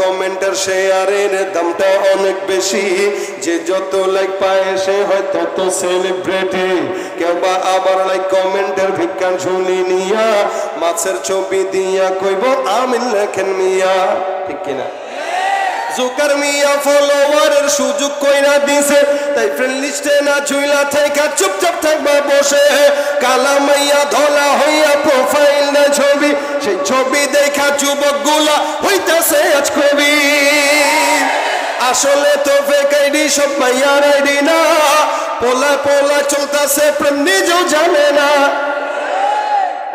কমেন্টের শেয়ারের দামটা অনেক বেশি, যে যত লাইক পায় সে হয় তত সেলিব্রিটি। কেউ বা আবার লাইক কমেন্টের ভিক্ষান শুনি নিয়া মাছের ছবি দিয়া কইব আমিন লেখেন মিয়া, ঠিক কিনা? জোকার মিয়া ফলোয়ারের সুযোগ কইরা দিছে, তাই ফ্রেন্ড লিস্টে না ঝুইলা থেকে চুপচাপ থাকবা বসে। কালা মাইয়া ধলা হইয়া প্রোফাইল না ছবি, সেই ছবি দেখা যুবক গুলা হইতাছে আজ কবি। আসলে তো ফেক আইডি, সব মাইয়ার আইডি না, পোলা পোলা চলতাছে প্রেম নিজেও জানে না।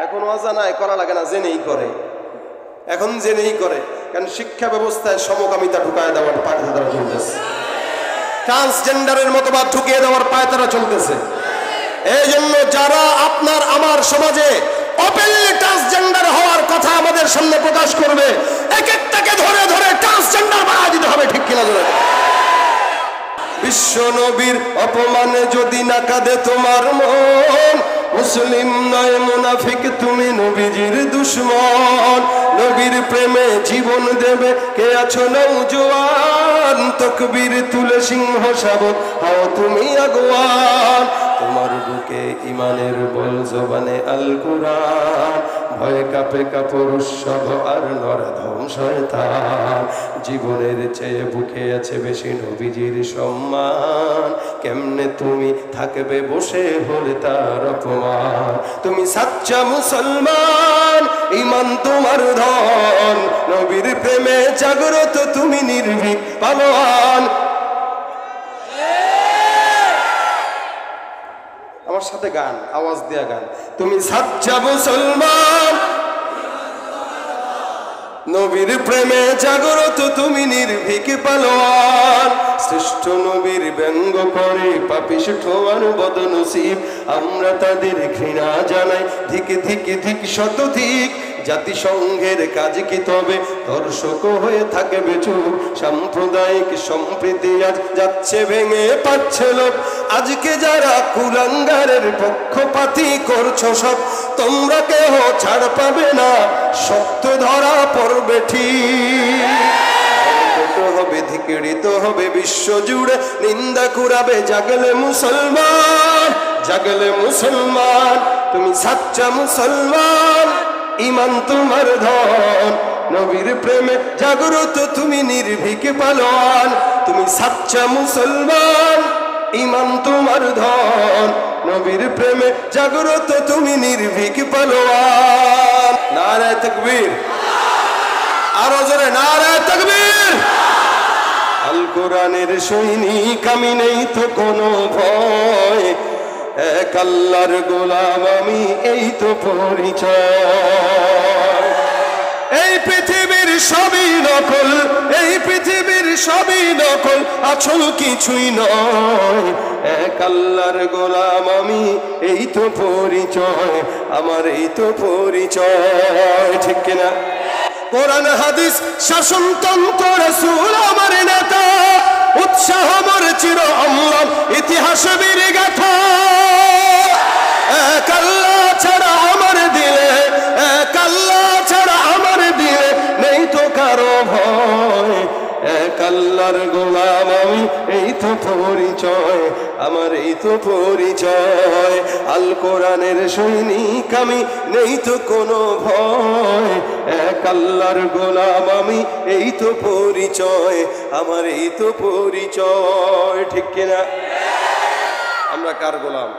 এখন অজানায় করা লাগে না, জেনেই করে, এখন জেনেই করে। কারণ শিক্ষা ব্যবস্থায় সমকামিতা ঢুকায় দেওয়ার পায়তারা চলতেছে, ট্রান্সজেন্ডারের মতবাদ ঢুকিয়ে দেওয়ার পায়তারা চলতেছে। এই জন্য যারা আপনার আমার সমাজে ওপেনলি ট্রান্সজেন্ডার হওয়ার কথা আমাদের সামনে প্রকাশ করবে, এক একটাকে ধরে ধরে ট্রান্সজেন্ডার বানিয়ে দিতে হবে, ঠিক কিনা? ধরে বিশ্ব নবীর অপমানে যদি না কাঁদে তোমার মন, মুসলিম নয় মুনাফিক তুমি নবীজির দুশমন। নবীর প্রেমে জীবন দেবে কে আছো নওজোয়ান, তকবীর তুলে সিংহ শাবক হও তুমি আগুয়ান। তোমার বুকে ইমানের বল জবানে আল কুরআন, ভয়ে কাঁপে কাপুরুষ সব আর নরধম শয়তান। জীবনের চেয়ে বুকে আছে বেশি নবীজির সম্মান, কেমনে তুমি থাকবে বসে হলে তার অপমান। তুমি সাচ্চা মুসলমান, ইমান তোমার ধন, নবীর প্রেমে জাগ্রত তুমি নির্ভীক পালোয়ান। আমার সাথে গান, আওয়াজ দেয়া গান। তুমি সাচ্চা মুসলমান, নবীর প্রেমে জাগ্রত তুমি নির্ভীক পালোয়ান। শ্রেষ্ঠ নবীর ব্যঙ্গ করে পাপিষ্ঠ আর বদনসিব, আমরা তাদের ঘৃণা জানাই ধিক ধিক ধিক শতধিক। জাতিসংঘের কাজ কি তবে দর্শক হয়ে থাকবে চুপ, সাম্প্রদায়িক সম্প্রীতি আজ যাচ্ছে ভেঙে পাচ্ছে লোক। আজকে যারা কুলাঙ্গারের পক্ষপাতী করছো সব, তোমরা কেহ ছাড় পাবে না, সত্য ধরা পড়বে ঠিক। হবে ধিকৃত হবে বিশ্ব জুড়ে, নিন্দা কুরাবে জাগলে মুসলমান, জাগলে মুসলমান। তুমি সাচ্চা মুসলমান, ইমান তোমার ধন, নবীর প্রেমে জাগ্রত তুমি নির্ভীক পালোয়ান। তুমি সাচ্চা মুসলমান, ইমান তোমার ধন, নবীর প্রেমে জাগ্রত তুমি নির্ভীক পালোয়ান। নারায়ে তাকবীর, আরো জোরে নারায়ে তাকবীর। আল কোরআনের সৈনিক আমি, নেই তো কোনো ভয়, এক আল্লাহর গোলাম আমি, এই তো পরিচয়। এই পৃথিবীর সবই নকল, এই পৃথিবীর সবই নকল, আসল কিছুই নয়। এক আল্লাহর গোলাম আমি, এই তো পরিচয় আমার, এই তো পরিচয়, ঠিক কিনা? কোরআন হাদিস শাসনতন্ত্র রাসূল আমার নেতা, উৎসাহ মোর চির অম্লান ইতিহাস বীর গাথা। এক আল্লাহ ছাড়া আমার দিলে, এক আল্লাহ ছাড়া আমার দিলে নেই তো কারো ভয়। এক আল্লাহর গোলাম আমি, এই তো পরিচয় আমার, এই তো পরিচয়। আল কোরআনের সৈনিক আমি, নেই তো কোনো ভয়। এক আল্লাহর গোলাম আমি, এই তো পরিচয় আমার, এই তো পরিচয়, ঠিক কিনা? আমরা কার গোলাম?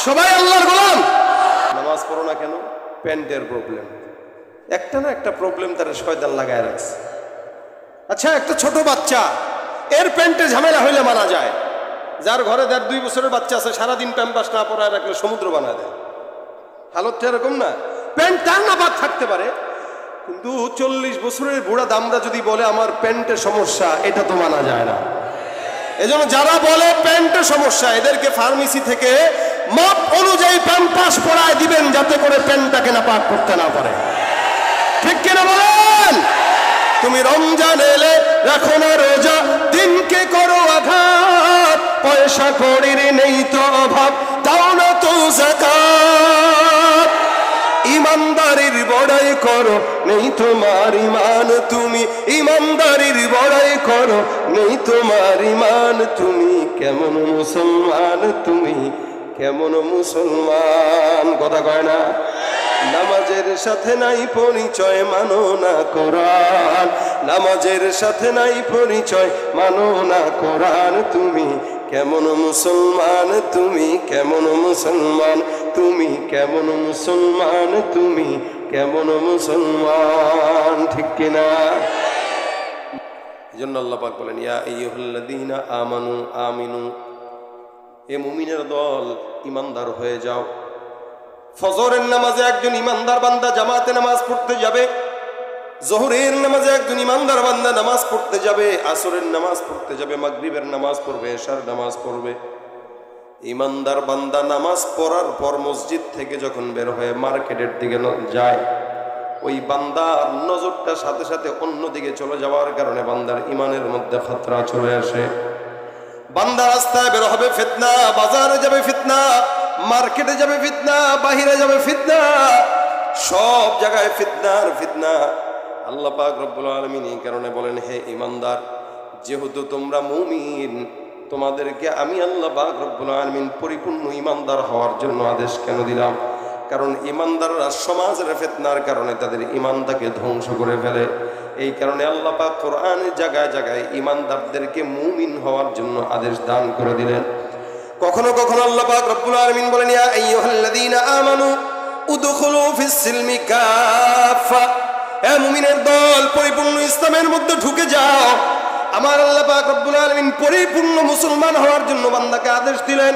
সবাই আল্লাহর গোলাম। নামাজ পড়ো না কেন? প্যান্টের প্রবলেম, একটা না একটা প্রবলেম তার শয়তান লাগায় রাখছে। আচ্ছা, একটা ছোট বাচ্চা, এর প্যান্টে ঝামেলা হইলে মানা যায়। যার ঘরে 1.5-2 বছরের বাচ্চা আছে, সারাদিন প্যাম্পাস না পরায় রাখলে সমুদ্র বানায় দেয়। হালতটা এরকম না? প্যান্ট তার না বাদ থাকতে পারে, কিন্তু 40 বছরের বুড়া দামরা যদি বলে আমার প্যান্টের সমস্যা, এটা তো মানা যায় না। এজন্য যারা বলে প্যান্টের সমস্যা, এদেরকে ফার্মেসি থেকে মাপ অনুযায়ী প্যাম্পাস পরায় দিবেন, যাতে করে প্যান্টটাকে না পাক করতে না পারে, ঠিক কিনা বলেন? তুমি রমজান এলে রাখো না রোজা, দিনকে করো আঘাত, পয়সা কড়ির নেই তো অভাব, দাও না তো যাকাত। ইমানদারির বড়াই করো, নেই তোমার ইমান তুমি ইমানদারির বড়াই করো, নেই তোমার ইমান তুমি কেমন মুসলমান, তুমি কেমন মুসলমান। কথা কয় না? নামাজের সাথে নাই পরিচয়, মানো না কোরআন, নামাজের সাথে নাই পরিচয়, মানো না কোরআন, তুমি কেমন মুসলমান, তুমি কেমন মুসলমান, তুমি কেমন মুসলমান, তুমি কেমন মুসলমান। ঠিক কিনা? এজন্য আল্লাহ পাক বলেন, ইয়া আইয়ুহাল্লাযীনা আমানু আমিনু, এ মুমিনের দল ইমানদার হয়ে যাও। ফজরের নামাজে একজন ইমানদার বান্দা জামাতে নামাজ পড়তে যাবে, জোহরের নামাজে একজন ইমানদার বান্দা নামাজ পড়তে যাবে, আসরের নামাজ পড়তে যাবে, মাগরিবের নামাজ পড়বে, এশার নামাজ পড়বে। ইমানদার বান্দা নামাজ পড়ার পর মসজিদ থেকে যখন বের হয়ে মার্কেটের দিকে যায়, ওই বান্দার নজরটা সাথে সাথে অন্যদিকে চলে যাওয়ার কারণে বান্দার ইমানের মধ্যে খতরা চলে আসে। বান্দা রাস্তায় বের হবে ফিতনা, বাজারে যাবে ফিতনা, মার্কেটে যাবে ফিতনা, বাহিরে যাবে ফিতনা, সব জায়গায় ফিতনার ফিতনা। আল্লাহ পাক রব্বুল আলামিন এই কারণে বলেন, হে ইমানদার, যেহেতু তোমরা মুমিন, তোমাদেরকে আমি আল্লাহ পাক রব্বুল আলামিন পরিপূর্ণ ইমানদার হওয়ার জন্য আদেশ কেন দিলাম? কারণ ইমানদাররা সমাজের ফিতনার কারণে তাদের ইমানটাকে ধ্বংস করে ফেলে। এই কারণে আল্লাহ পাক কোরআনের জায়গায় জায়গায় ইমানদারদেরকে মুমিন হওয়ার জন্য আদেশ দান করে দিলেন। কখনো কখনো আল্লাহ পাক রব্বুল আলামিন বলেন, ইয়া আইয়ুহাল্লাযীনা আমানু উদখুলু ফিস সিলমি কাফা, হে মুমিনের দল পরিপূর্ণ ইসলামের মধ্যে ঢুকে যাও। আমার আল্লাহ পাক রব্বুল আলামিন পরিপূর্ণ মুসলমান হওয়ার জন্য বান্দাকে আদেশ দিলেন।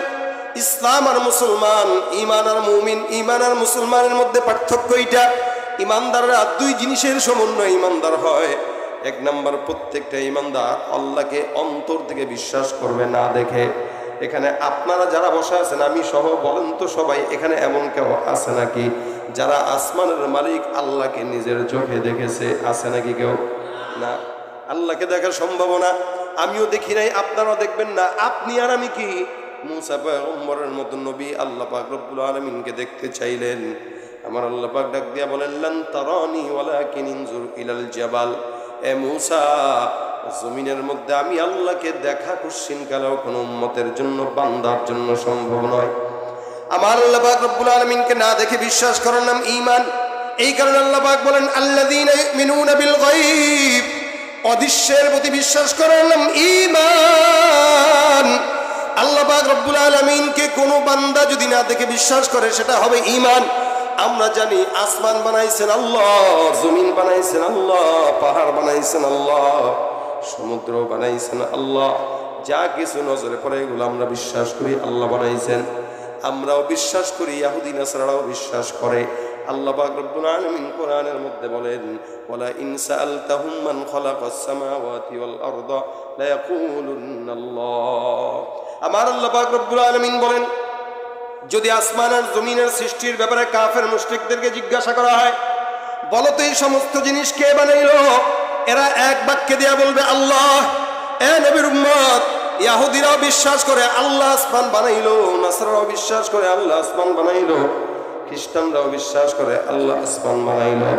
ইসলাম আর মুসলমান, ঈমান আর মুমিন, ঈমান আর মুসলমানের মধ্যে পার্থক্য এটা। ঈমানদাররা দুই জিনিসের সমন্বয়ে ঈমানদার হয়। এক নাম্বার, প্রত্যেকটা ঈমানদার আল্লাহকে অন্তর থেকে বিশ্বাস করবে না দেখে। এখানে আপনারা যারা বসে আছেন, আমি সহ বলেন তো সবাই, এখানে এমন কেউ আছে নাকি যারা আসমানের মালিক আল্লাহকে নিজের চোখে দেখেছে? আছে নাকি কেউ? না, আল্লাহকে দেখার সম্ভাবনা আমিও দেখি নাই, আপনারাও দেখবেন না। আপনি আর আমি কি? মুসা পয়গম্বরের মতো নবী আল্লাহ পাক রব্বুল আলামিনকে দেখতে চাইলেন। আমার আল্লাহ পাক ডাক দিয়া বলেন, লান তারানি ওয়ালাকিন ইনজুর ইলাল জাবাল, এ মুসা, জমিনের মধ্যে আমি আল্লাহকে দেখা কোশ্চিন কালেও কোনো উম্মতের জন্য, বান্দার জন্য সম্ভব নয়। আমার আল্লাহ পাক রব্বুল আলামিনকে না দেখে বিশ্বাস করার নাম ঈমান। এই কারণে আল্লাহ পাক বলেন, আল্লাযীনা ইউমিনুনা বিল গায়ব, অদৃশ্যের প্রতি বিশ্বাস করার নাম ঈমান। আল্লাহ পাক রব্বুল আলামিনকে কোনো বান্দা যদি না দেখে বিশ্বাস করে, সেটা হবে ঈমান। আমরা জানি আসমান বানাইছেন আল্লাহ, জমিন বানাইছেন আল্লাহ, পাহাড় বানাইছেন আল্লাহ, সমুদ্র বানাইছেন আল্লাহ। যা কিছু নজরে পড়ে এগুলো আমরা বিশ্বাস করি আল্লাহ বানাইছেন। আমরাও বিশ্বাস করি, ইহুদি নাসারাও বিশ্বাস করে। আল্লাহ পাক রব্বুল আলামিন কোরআনের মধ্যে বলেন, ওয়ালা ইন সাআলতাহুম মান খালাকাস সামাওয়াতি ওয়াল আরদা লা ইয়াকুলুন্না আল্লাহ। আমার আল্লাহ পাক রব্বুল আলামিন বলেন, যদি আসমান আর জমিনের সৃষ্টির ব্যাপারে কাফের মুশরিকদেরকে জিজ্ঞাসা করা হয়, বলো তো এই সমস্ত জিনিস কে বানাইলো? এরা এক বাক্যে দিয়া বলবে আল্লাহ। এ নবীর উম্মত, ইহুদিরাও বিশ্বাস করে আল্লাহ আসমান বানাইলো, নাসারাও বিশ্বাস করে আল্লাহ আসমান বানাইলো, খ্রিস্টানরাও বিশ্বাস করে আল্লাহ আসমান বানাইলো।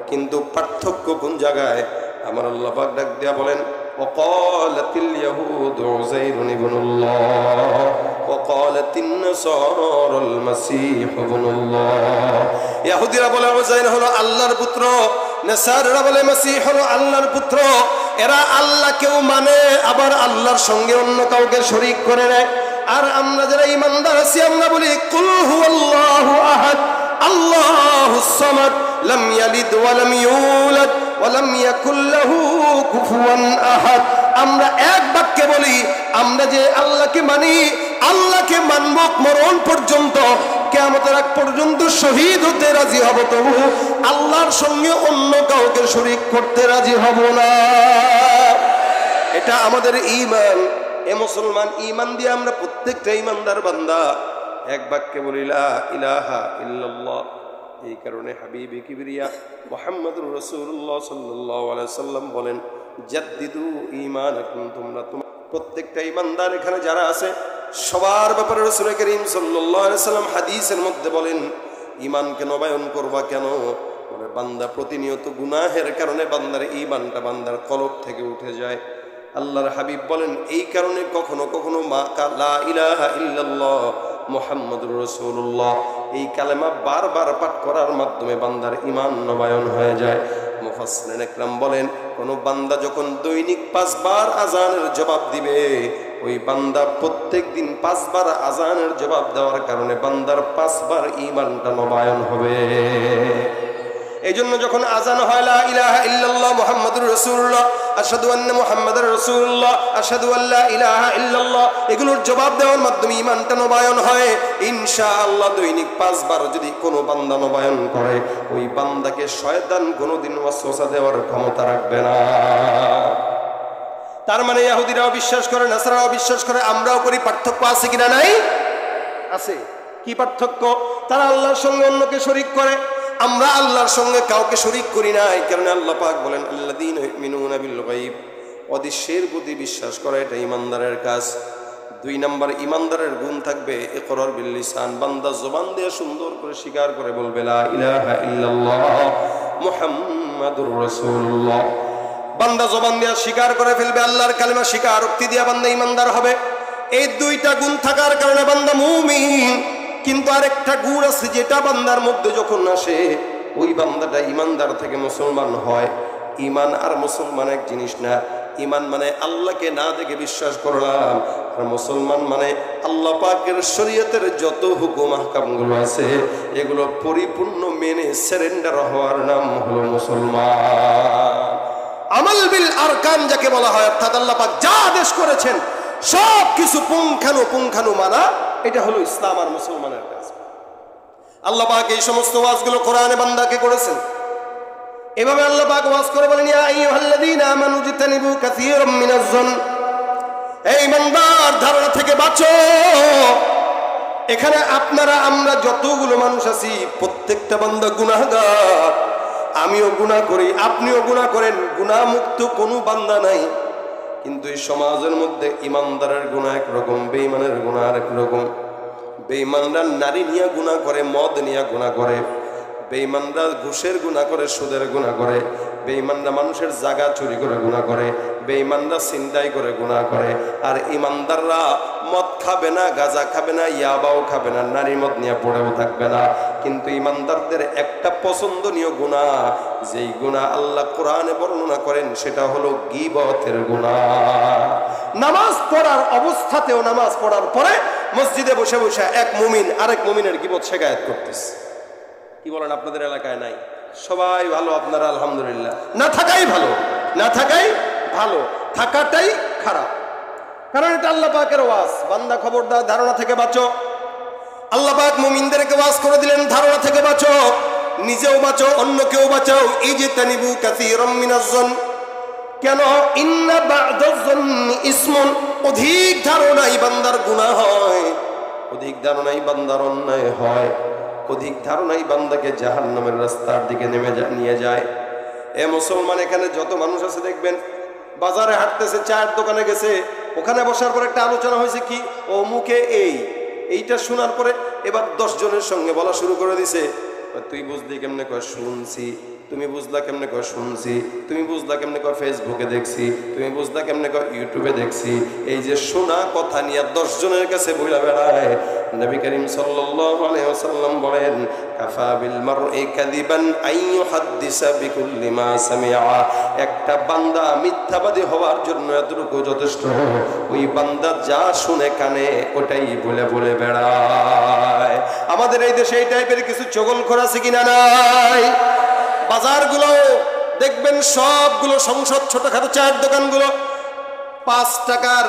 কিন্তু পার্থক্য কোন জায়গায়? আমার আল্লাহ পাক ডাক দিয়া বলেন, ওয়াকালাতিল ইয়াহুদু উযাইরুন ইবনুল্লাহ ওয়াকালাতিন নাসারাল মাসীহ ইবনুল্লাহ। ইহুদিরা বলে উযাইর হলো আল্লাহর পুত্র, নাসারারা বলে মাসীহ হলো আল্লাহর পুত্র। এরা আল্লাহকেও মানে, আবার আল্লাহর সঙ্গে অন্য কাউকে শরীক করে নেয়। আর আমরা যারা ঈমানদার আছি, আমরা বলি কুল হুয়াল্লাহু আহাদ আল্লাহুস সামাদ লাম ইয়ালিদ ওয়া লাম ইউলাদ ওয়া লাম ইয়াকুল লাহু কুফুয়ান আহাদ। আমরা এক বাক্যে বলি, আমরা যে আল্লাহকে মানি, আল্লাহকে মানব মরণ পর্যন্ত, কিয়ামতের আগ পর্যন্ত শহীদ হতে রাজি হব, তবু আল্লাহর সঙ্গে অন্য কাউকে শরীক করতে রাজি হব না। এটা আমাদের ঈমান। এ মুসলমান, ঈমান দিয়ে আমরা প্রত্যেকটা ঈমানদার বান্দা এক বাক্যে বলি লা ইলাহা ইল্লাল্লাহ। এই কারণে হাবিবে কিবরিয়া মুহাম্মদুর রাসূলুল্লাহ সাল্লাল্লাহু আলাইহি সাল্লাম বলেন, জাদ্দিদু ঈমানাকুম, তোমরা প্রত্যেকটা ঈমানদার এখানে যারা আছে সবার ব্যাপারে রাসূল করিম সাল্লাল্লাহু আলাইহি সাল্লাম হাদিসের মধ্যে বলেন, ঈমানকে নবায়ন করবা কেন? বলে বান্দা প্রতিনিয়ত গুনাহের কারণে বান্দার ঈমানটা বান্দার কলব থেকে উঠে যায়। আল্লাহর হাবিব বলেন এই কারণে কখনো কখনো লা ইলাহা ইল্লাল্লাহ মুহাম্মাদুর রাসূলুল্লাহ এই কালেমা বারবার পাঠ করার মাধ্যমে বান্দার ঈমান নবায়ন হয়ে যায়। মুফাসসিরিন ইকরাম বলেন কোন বান্দা যখন দৈনিক 5 বার আজানের জবাব দিবে, ওই বান্দা প্রত্যেক দিন 5 বার আজানের জবাব দেওয়ার কারণে বান্দার 5 বার ঈমানটা নবায়ন হবে। এই জন্য যখন আজান হয় লা ইলাহা ইল্লাল্লাহ মুহাম্মাদুর রাসূলুল্লাহ, আশহাদু আন্না মুহাম্মাদার রাসূলুল্লাহ, আশহাদু আল্লা ইলাহা ইল্লাল্লাহ, এগুলোর জবাব দেওয়ার মাধ্যমে ঈমানটা নবায়ন হয়। ইনশাআল্লাহ দৈনিক 5 বার যদি কোনো বান্দা নবায়ন করে, ওই বান্দাকে শয়তান কোনোদিন ওয়াসওয়াসা দেওয়ার ক্ষমতা রাখবে না। তার মানে ইহুদিরাও বিশ্বাস করে, নাসারাও বিশ্বাস করে, আমরাও করি। পার্থক্য আছে কিনা? নাই? আছে। কি পার্থক্য? তারা আল্লাহর সঙ্গে অন্যকে শরীক করে, আমরা আল্লাহর সঙ্গে কাউকে শরীক করি না। এই কারণে আল্লাহ পাক বলেন আল্লাযীনা ইউমিনুনা বিল গায়ব, অদৃশ্যের প্রতি বিশ্বাস করে, এটা ঈমানদারের কাজ। 2 নম্বর ঈমানদারের গুণ থাকবে ইকরার বিল লিসান, বান্দা জবান দিয়ে সুন্দর করে স্বীকার করে বলবে লা ইলাহা ইল্লাল্লাহ মুহাম্মাদুর রাসূলুল্লাহ। বান্দা জবান দিয়ে স্বীকার করে ফেলবে, আল্লাহর কালেমা স্বীকারোক্তি দিয়ে বান্দা ঈমানদার হবে। এই 2টা গুণ থাকার কারণে বান্দা মুমিন। কিন্তু আরেকটা গুণ আছে যেটা বান্দার মধ্যে যখন আসে, ওই বান্দাটা ঈমানদার থেকে মুসলমান হয়। ঈমান আর মুসলমান এক জিনিস না। ঈমান মানে আল্লাহকে না দেখে বিশ্বাস করলাম, আর মুসলমান মানে আল্লাহ পাকের শরীয়তের যত হুকুম আহকামগুলো আছে এগুলো পরিপূর্ণ মেনে সারেন্ডার হওয়ার নাম হলো মুসলমান। আমাল বিল আরকান যাকে বলা হয়, অর্থাৎ আল্লাহ পাক যা আদেশ করেছেন সব কিছু পুঙ্খানু মানা, এটা হলো ইসলাম আর মুসলমানের কাজ। আল্লাহ পাক এই সমস্ত ওয়াজগুলো কোরআনে বান্দাকে করেছেন। এভাবে আল্লাহ পাক ওয়াজ করে বলেন ইয়া আইয়ুহাল্লাযীনা আমানু জিতানিবু কাসীরাম মিনাজ-যন, এই ইমানদার ধারণা থেকে বাঁচো। এখানে আপনারা আমরা যতগুলো মানুষ আছি প্রত্যেকটা বান্দা গুনাহগার। আমিও গুনাহ করি, আপনিও গুনাহ করেন, গুনাহ মুক্ত কোনো বান্দা নাই। কিন্তু এই সমাজের মধ্যে ইমানদারের গুনাহ একরকম, বেঈমানের গুনাহ আরেক রকম। বেঈমানরা নারী নিয়ে গুনাহ করে, মদ নিয়ে গুনাহ করে, বেঈমানরা ঘুষের গুনাহ করে, সুদের গুনাহ করে, বেঈমানরা মানুষের জায়গা চুরি করে গুনাহ করে, বেঈমানরা ছিনতাই করে গুনাহ করে। আর ইমানদাররা মদ খাবে না, গাঁজা খাবে না, ইয়াবাও খাবে না, নারী মদ নিয়ে পড়েও থাকবে না। কিন্তু ইমানদারদের একটা পছন্দনীয় গুনাহ, যেই গুনাহ আল্লাহ কোরআনে বর্ণনা করেন, সেটা হলো গীবতের গুনাহ। নামাজ পড়ার অবস্থাতেও, নামাজ পড়ার পরে মসজিদে বসে বসে এক মুমিন আরেক মুমিনের গীবত শেখায়েত করতেছে। কি বলেন? আপনাদের এলাকায় নাই? সবাই ভালো, আপনারা আলহামদুলিল্লাহ। না থাকাই ভালো, না থাকাই ভালো, থাকাটাই খারাপ। কারণ এটা আল্লাহ পাকের ওয়াজ। বান্দা খবরদার ধারণা থেকে বাঁচো। আল্লাহ পাক মুমিনদেরকে ওয়াজ করে দিলেন ধারণা থেকে বাঁচো, নিজেও বাঁচো, অন্যকেও বাঁচাও। ইজতানিবু কাসীরাম মিনাজ-যন। কেন? ইন্না বা'দাজ-যন্নি ইসমুন, অধিক ধারণাই বান্দার গুনাহ হয়, অধিক ধারণাই বান্দার অন্যায় হয়, অধিক ধারণাই বান্দাকে জাহান্নামের রাস্তার দিকে নিয়ে যায়। এ মুসলমান, এখানে যত মানুষ আছে দেখবেন বাজারে হাঁটতেছে, চায়ের দোকানে গেছে, ওখানে বসার পর একটা আলোচনা হয়েছে কি ও মুখে এইটা শোনার পরে এবার 10 জনের সঙ্গে বলা শুরু করে দিছে, তুই বুঝলি কেমনে? কয় শুনছি। তুমি বুঝলা কেমনে? কয় শুনছি। তুমি বুঝলা কেমনে? কয় ফেসবুকে দেখছি। তুমি বুঝলা কেমনে? কয় ইউটিউবে দেখছি। এই যে শোনা কথা নিয়ে 10 জনের কাছে বইলা বেড়ায়। নবী করিম সাল্লাল্লাহু আলাইহি ওয়াসাল্লাম বলেন কাফা বিল মারই কাযিবান আন ইউহাদ্দিসা বিকুল্লি মা সামিআ। একটা বান্দা মিথ্যাবাদী হওয়ার জন্য এতটুকু যথেষ্ট, ওই বান্দা যা শুনে কানে ওটাই বলে বলে বেড়ায়। আমাদের এই দেশে এই টাইপের কিছু চগলখোর আছে কিনা? নাই। বাজারগুলো দেখবেন সবগুলো সংসদ, ছোটখাটো চায়ের দোকানগুলো 5 টাকার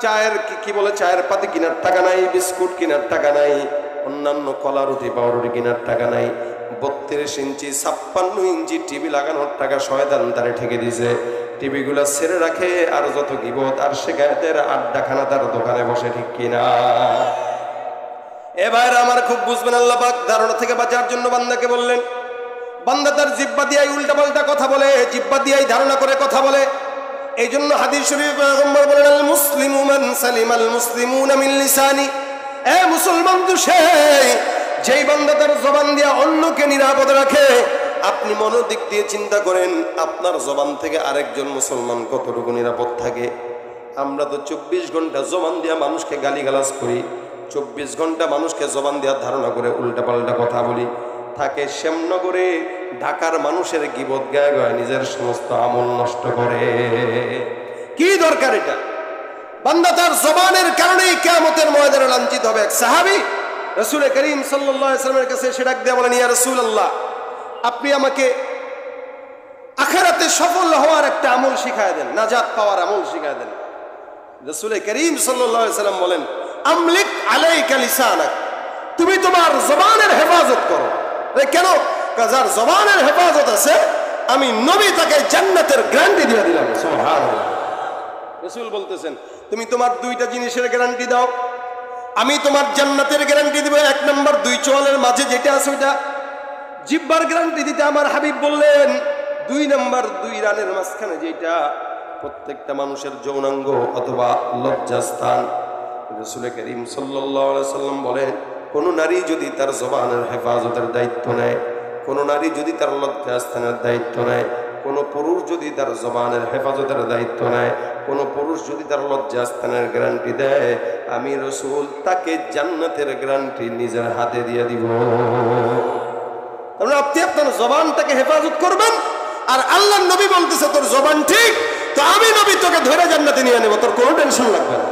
চায়ের কি বলে, চায়ের পাতি কেনার টাকা নাই, বিস্কুট কেনার টাকা নাই, অন্যান্য কলা রুটি পাউরুটি কেনার টাকা নাই। 32 ইঞ্চি 56 ইঞ্চি টিভি লাগানোর টাকা শয়তান তারে ঠেকে দিছে। টিভিগুলো ছেড়ে রাখে, আর যত গীবত আর শিকায়েতের আড্ডাখানা তার দোকানে বসে, ঠিক কিনা? এবার আমার খুব বুঝবেন, আল্লাহ পাক ধারণা থেকে বাঁচার জন্য বান্দাকে বললেন, বান্দা তার জিহ্বা দিয়াই উল্টা পাল্টা কথা বলে, জিহ্বা দিয়াই ধারণা করে কথা বলে। এই জন্য হাদিস শরীফে পয়গম্বর বলেন আল মুসলিমু মান সালিমাল মুসলিমুনা মিন লিসানি। এ মুসলমান তো সেই যেই বান্দা তার জবান দিয়া অন্যকে নিরাপদ রাখে, আপনি মনোদিক দিয়ে চিন্তা করেন, আপনার জবান থেকে আরেকজন মুসলমান কতটুকু নিরাপদ থাকে? আমরা তো 24 ঘন্টা জবান দিয়া মানুষকে গালিগালাজ করি, 24 ঘন্টা মানুষকে জবান দেওয়ার ধারণা করে উল্টাপাল্টা কথা বলি। থাকে শ্যামনগরে ঢাকার মানুষের গীবত গায়ে গায়ে নিজের সমস্ত আমল নষ্ট করে। কি দরকার এটা? বান্দা তার জবানের কারণেই কিয়ামতের ময়দানে লাঞ্ছিত হবে। এক সাহাবী রাসূল করিম সাল্লাল্লাহু আলাইহি ওয়াসাল্লামের কাছে এসে ডাক দিয়ে বলেন, ইয়া রাসূলুল্লাহ, আপনি আমাকে আখিরাতে সফল হওয়ার একটা আমল শিখায় দেন, নাজাত পাওয়ার আমল শিখায় দেন। রাসূল করিম সাল্লাল্লাহু আলাইহি ওয়াসাল্লাম বলেন, আমলিক আলাইকা লিসানাক, তুমি তোমার জবানের হেফাজত করো। কেন? যার জবানের হেফাজত আছে আমি নবী তাকে জান্নাতের গ্যারান্টি দিয়ে দিলাম। সুবহানাল্লাহ। রাসূল বলতেছেন, তুমি তোমার দুইটা জিনিসের গ্যারান্টি দাও, আমি তোমার জান্নাতের গ্যারান্টি দিব। 1 নম্বর, 2 চোয়ালের মাঝে যেটা আছে ওইটা জিহ্বার গ্যারান্টি দিতে আমার হাবিব বললেন। 2 নম্বর, 2 রানের মাঝখানে যেটা প্রত্যেকটা মানুষের যৌনাঙ্গ অথবা লজ্জাস্থান। রাসূল করিম সাল্লাল্লাহু আলাইহি ওয়াসাল্লাম বলেন, কোন নারী যদি তার জবানের হেফাজতের দায়িত্ব নেয়, কোন নারী যদি তার লজ্জাস্থানের দায়িত্ব নেয়, কোন পুরুষ যদি তার জবানের হেফাজতের দায়িত্ব নেয়, কোন পুরুষ যদি তার লজ্জাস্থানের গ্যারান্টি দেয়, আমি রাসূল তাকে জান্নাতের গ্যারান্টি নিজের হাতে দিয়ে দিব। তাহলে আপনি আপনার জবানটাকে হেফাজত করবেন, আর আল্লাহর নবী বলতেছে তোর জবান ঠিক, তো আমি নবী তোকে ধরে জান্নাতে নিয়ে নেব, তোর কোনো টেনশন লাগবে না।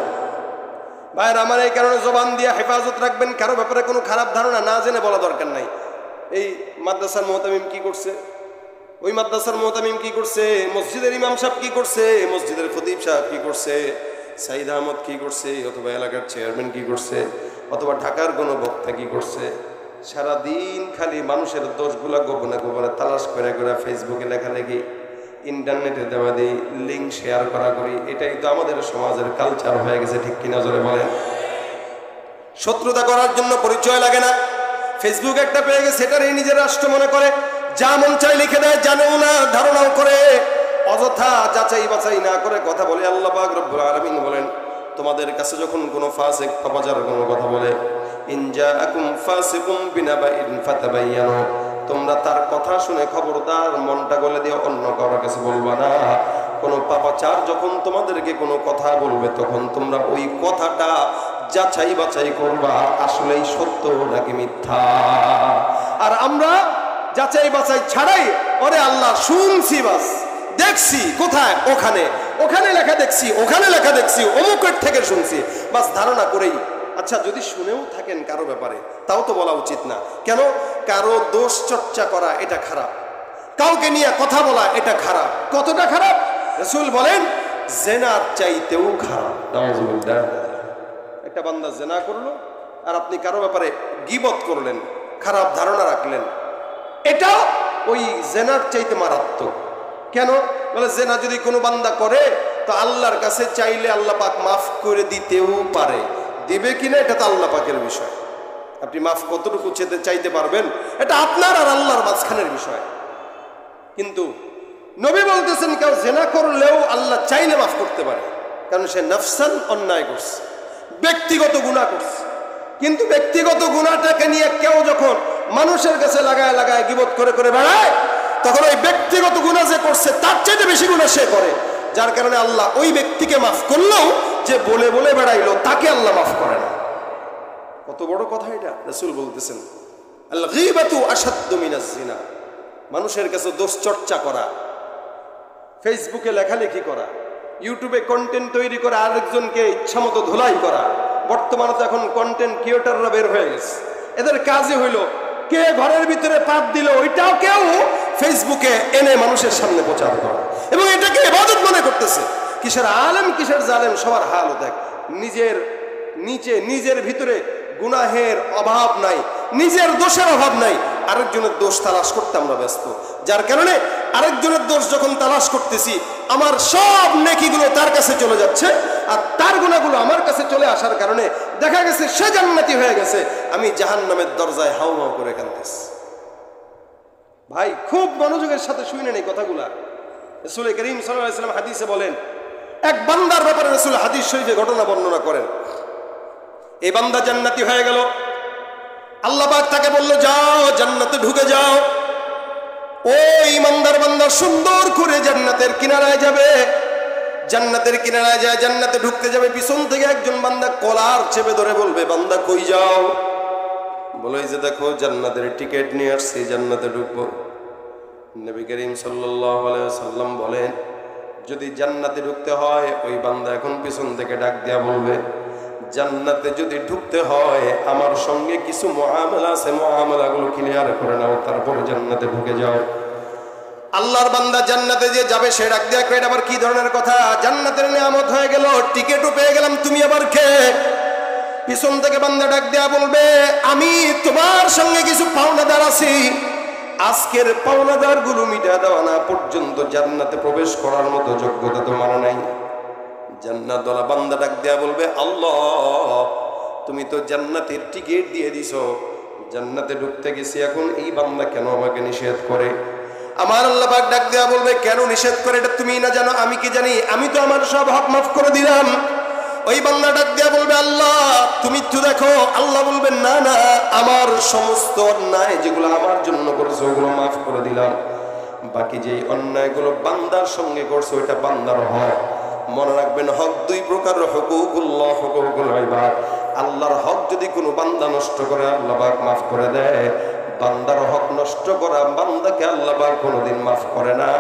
ভাইয়ের আমার, এই কারণে জবান দিয়ে হেফাজত রাখবেন। কারো ব্যাপারে কোনো খারাপ ধারণা না জেনে বলা দরকার নাই। এই মাদ্রাসার মুহতামিম কি করছে, ওই মাদ্রাসার মুহতামিম কি করছে, মসজিদের ইমাম সাহেব কি করছে, মসজিদের খতিব সাহেব কি করছে, সাইদ আহমদ কি করছে, অথবা এলাকার চেয়ারম্যান কি করছে, অথবা ঢাকার কোনো বক্তা কি করছে, সারাদিন খালি মানুষের দোষগুলা গোপনে গোপনে তালাশ করে করে ফেসবুকে লেখালেখি, ইন্টারনেটে দেওয়া দিই, লিঙ্ক শেয়ার করা করি। এটাই তো আমাদের সমাজের কালচার হয়ে গেছে, ঠিক কিনা জোরে বলেন? শত্রুতা করার জন্য পরিচয় লাগে না, ফেসবুক একটা পেয়ে গেছে সেটারই নিজের রাষ্ট্র মনে করে, যা মন চাই লিখে দেয়, জানেও না ধারণাও করে, অযথা যাচাই বাছাই না করে কথা বলে। আল্লাহ পাক রব্বুল আলামিন বলেন, তোমাদের কাছে যখন কোনো ফাসিক ফাজার কোনো কথা বলে, ইন জাআকুম ফাসিকুম বিনাবাইন ফাতাবায়ানু, তোমরা তার কথা শুনে খবরদার মনটা গলে দিয়ে অন্য কারোর কাছে বলবা না। কোনো পাপাচার যখন তোমাদেরকে কোনো কথা বলবে, তখন তোমরা ওই কথাটা যাচাই বাছাই করবা, আসলেই সত্য নাকি মিথ্যা। আর আমরা যাচাই বাছাই ছাড়াই, ওরে আল্লাহ শুনছি, বাস দেখছি, কোথায়, ওখানে, ওখানে লেখা দেখছি, ওখানে লেখা দেখছি, অমুকের থেকে শুনছি, বাস ধারণা করেই। আচ্ছা, যদি শুনেও থাকেন কারো ব্যাপারে, তাও তো বলা উচিত না। কেন? কারো দোষ চর্চা করা এটা খারাপ, কাউকে নিয়ে কথা বলা এটা খারাপ। কতটা খারাপ? রাসূল বলেন, জেনার চাইতেও খারাপ। একটা বান্দা জেনা করলো, আর আপনি কারো ব্যাপারে গীবত করলেন, খারাপ ধারণা রাখলেন, এটা ওই জেনার চাইতে মারাত্মক। কেন? বলে জেনা যদি কোনো বান্দা করে, তো আল্লাহর কাছে চাইলে আল্লাহ পাক মাফ করে দিতেও পারে, দিবে কিনা এটা তো আল্লাহ পাকের বিষয়। আপনি মাফ কতটুকু চাইতে পারবেন, এটা আপনার আর আল্লাহর মাঝখানের বিষয়। কিন্তু নবী বলতেছেন, কেউ জেনা করলেও আল্লাহ চাইলে মাফ করতে পারে, কারণ সে নফসান অন্যায় করছে, ব্যক্তিগত গুনাহ করছে। কিন্তু ব্যক্তিগত গুনাহটাকে নিয়ে কেউ যখন মানুষের কাছে লাগায় লাগায় গীবত করে করে বেড়ায়, তখন ওই ব্যক্তিগত গুনাহ যে করছে তার চাইতে বেশি গুনাহ সে করে, যার কারণে আল্লাহ ওই ব্যক্তিকে মাফ করলেও যে বলে বলে বেড়াইলো তাকে আল্লাহ মাফ করে না। কত বড় কথা এটা! রাসূল বলতেছেন, আল গীবাতু আশাদ্দু মিনাজ জিনা। মানুষের কাছে দোষ চর্চা করা, ফেসবুকে লেখালেখি করা, ইউটিউবে কন্টেন্ট তৈরি করে আরেকজনকে ইচ্ছামতো ধোলাই করা। বর্তমানে তো এখন কন্টেন্ট ক্রিয়েটররা বের হয়ে গেছে, এদের কাজই হইলো কে ঘরের ভিতরে পাপ দিল ওইটাও কেউ ফেসবুকে এনে মানুষের সামনে প্রচার করা, এবং এটাকে ইবাদত মনে করতেছে। কিসের আলেম কিসের জালেম, সবার হাল দেখ। নিজের নিচে নিজের ভিতরে গুনাহের অভাব নাই, নিজের দোষের অভাব নাই, আরেকজনের দোষ তালাশ করতে আমরা ব্যস্ত। যার কারণে আরেকজনের দোষ যখন তালাশ করতেছি, আমার সব নেকিগুলো তার কাছে চলে যাচ্ছে, আর তার গুনাহগুলো আমার কাছে চলে আসার কারণে দেখা গেছে সে জান্নাতি হয়ে গেছে, আমি জাহান্নামের দরজায় হাউ হাউ করে কাঁদতেছি। ভাই, খুব মনোযোগের সাথে শুনেন এই কথাগুলা। রাসূল করিম সাল্লাল্লাহু আলাইহি ওয়াসাল্লাম হাদিসে বলেন, এক বান্দার ব্যাপারে রাসূল হাদিস শরীফে ঘটনা বর্ণনা করেন। এই বান্দা জান্নাতি হয়ে গেল, আল্লাহ পাক তাকে বলল, যাও জান্নাতে ঢুকে যাও। ওই ইমানদার বান্দা সুন্দর করে জান্নাতের কিনারায় যাবে। জান্নাতের কিনারায় যায়, জান্নাতে ঢুকতে যাবে, পিছন থেকে একজন বান্দা কলার চেপে ধরে বলবে, বান্দা কই যাও? বলে যে দেখো জান্নাতের টিকিট নিয়ে আসছি, জান্নাতে ঢুকবো। নবী করিম সাল্লাল্লাহু আলাইহি ওয়াসাল্লাম বলেন, যদি জান্নাতে ঢুকতে হয় ওই বান্দা এখন পিছন থেকে ডাক দেয়া বলবে, জান্নাতে যদি ঢুকতে হয় আমার সঙ্গে কিছু মুআমালা আছে, মুআমালাগুলো ক্লিয়ার করে নাও, তারপর জান্নাতে ঢুকে যাও। আল্লাহর বান্দা জান্নাতে যে যাবে সে ডাক দেয়া কয়, এটা আবার কি ধরনের কথা? জান্নাতের নিয়ামত হয়ে গেল, টিকিটও পেয়ে গেলাম, তুমি আবার কে? পিছন থেকে বান্দা ডাক দেয়া বলবে, আমি তোমার সঙ্গে কিছু পাওনাদার আছি, আজকের পাওনাদার গুলো মিটা দেওয়া না পর্যন্ত জান্নাতে প্রবেশ করার মতো যোগ্যতা তোমার নাই। জান্নাতওয়ালা বান্দা ডাক দেয়া বলবে, আল্লাহ তুমি তো জান্নাতের টিকিট দিয়ে দিছো, জান্নাতে ঢুকতে গেছি, এখন এই বান্দা কেন আমাকে নিষেধ করে? আমার আল্লাহ পাক ডাক দেয়া বলবে, কেন নিষেধ করে এটা তুমি না জানো, আমি কি জানি? আমি তো আমার সব হক মাফ করে দিলাম। ওই বান্দা ডাক দেয়া বলবে, আল্লাহ তুমি তো দেখো। আল্লাহ বলবেন, না না, আমার সমস্ত অন্যায় যেগুলো আমার জন্য করেছো ওগুলো মাফ করে দিলাম, বাকি যে অন্যায়গুলো বান্দার সঙ্গে করছো ওইটা বান্দার হক। মনে রাখবেন, হক দুই প্রকার, হুকুকুল্লাহ, হুকুকুল ইবাদ। আল্লাহর হক যদি কোনো বান্দা নষ্ট করে আল্লাহ পাক মাফ করে দেয়, বান্দার হক নষ্ট করা বান্দাকে আল্লাহ পাক কোনোদিন মাফ করে না,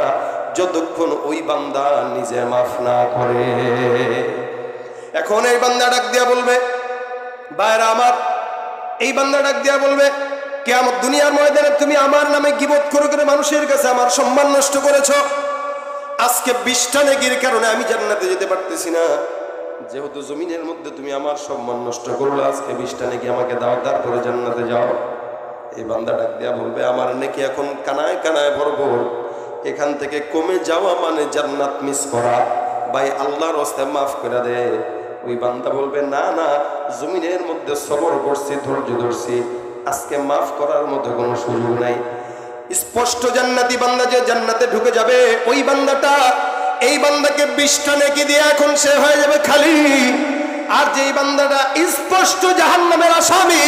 যতক্ষণ ওই বান্দা নিজে মাফ না করে। এখন এই বান্দা ডাক দিয়া বলবে, ভাইরা আমার, এই বান্দা ডাক দিয়া বলবে, কিয়ামত দুনিয়ার ময়দানে তুমি আমার নামে গীবত করে করে মানুষের কাছে আমার সম্মান নষ্ট করেছো, আজকে 20টা নেকির কারণে আমি জান্নাতে যেতে পারতেছি না। যেহেতু জমিনের মধ্যে তুমি আমার সম্মান নষ্ট করলে, আজকে 20টা নেকি আমাকে দাও, তারপরে জান্নাতে যাও। এই বান্দা ডাক দেয়া বলবে, আমার নেকি এখন কানায় কানায় ভরপুর, এখান থেকে কমে যাওয়া মানে জান্নাত মিস করা, ভাই আল্লাহর রাস্তায় মাফ করে দে। ওই বান্দা বলবে, না না, জমিনের মধ্যে সবর করছি, ধৈর্য ধরছি, আজকে মাফ করার মতো কোনো সুযোগ নাই। স্পষ্ট জান্নাতি বান্দা যে জান্নাতে ঢুকে যাবে, ওই বান্দাটা এই বান্দাকে 20টা নেকি দিয়ে এখন সে হয়ে যাবে খালি। আর যেই বান্দাটা স্পষ্ট জাহান্নামের আসামি,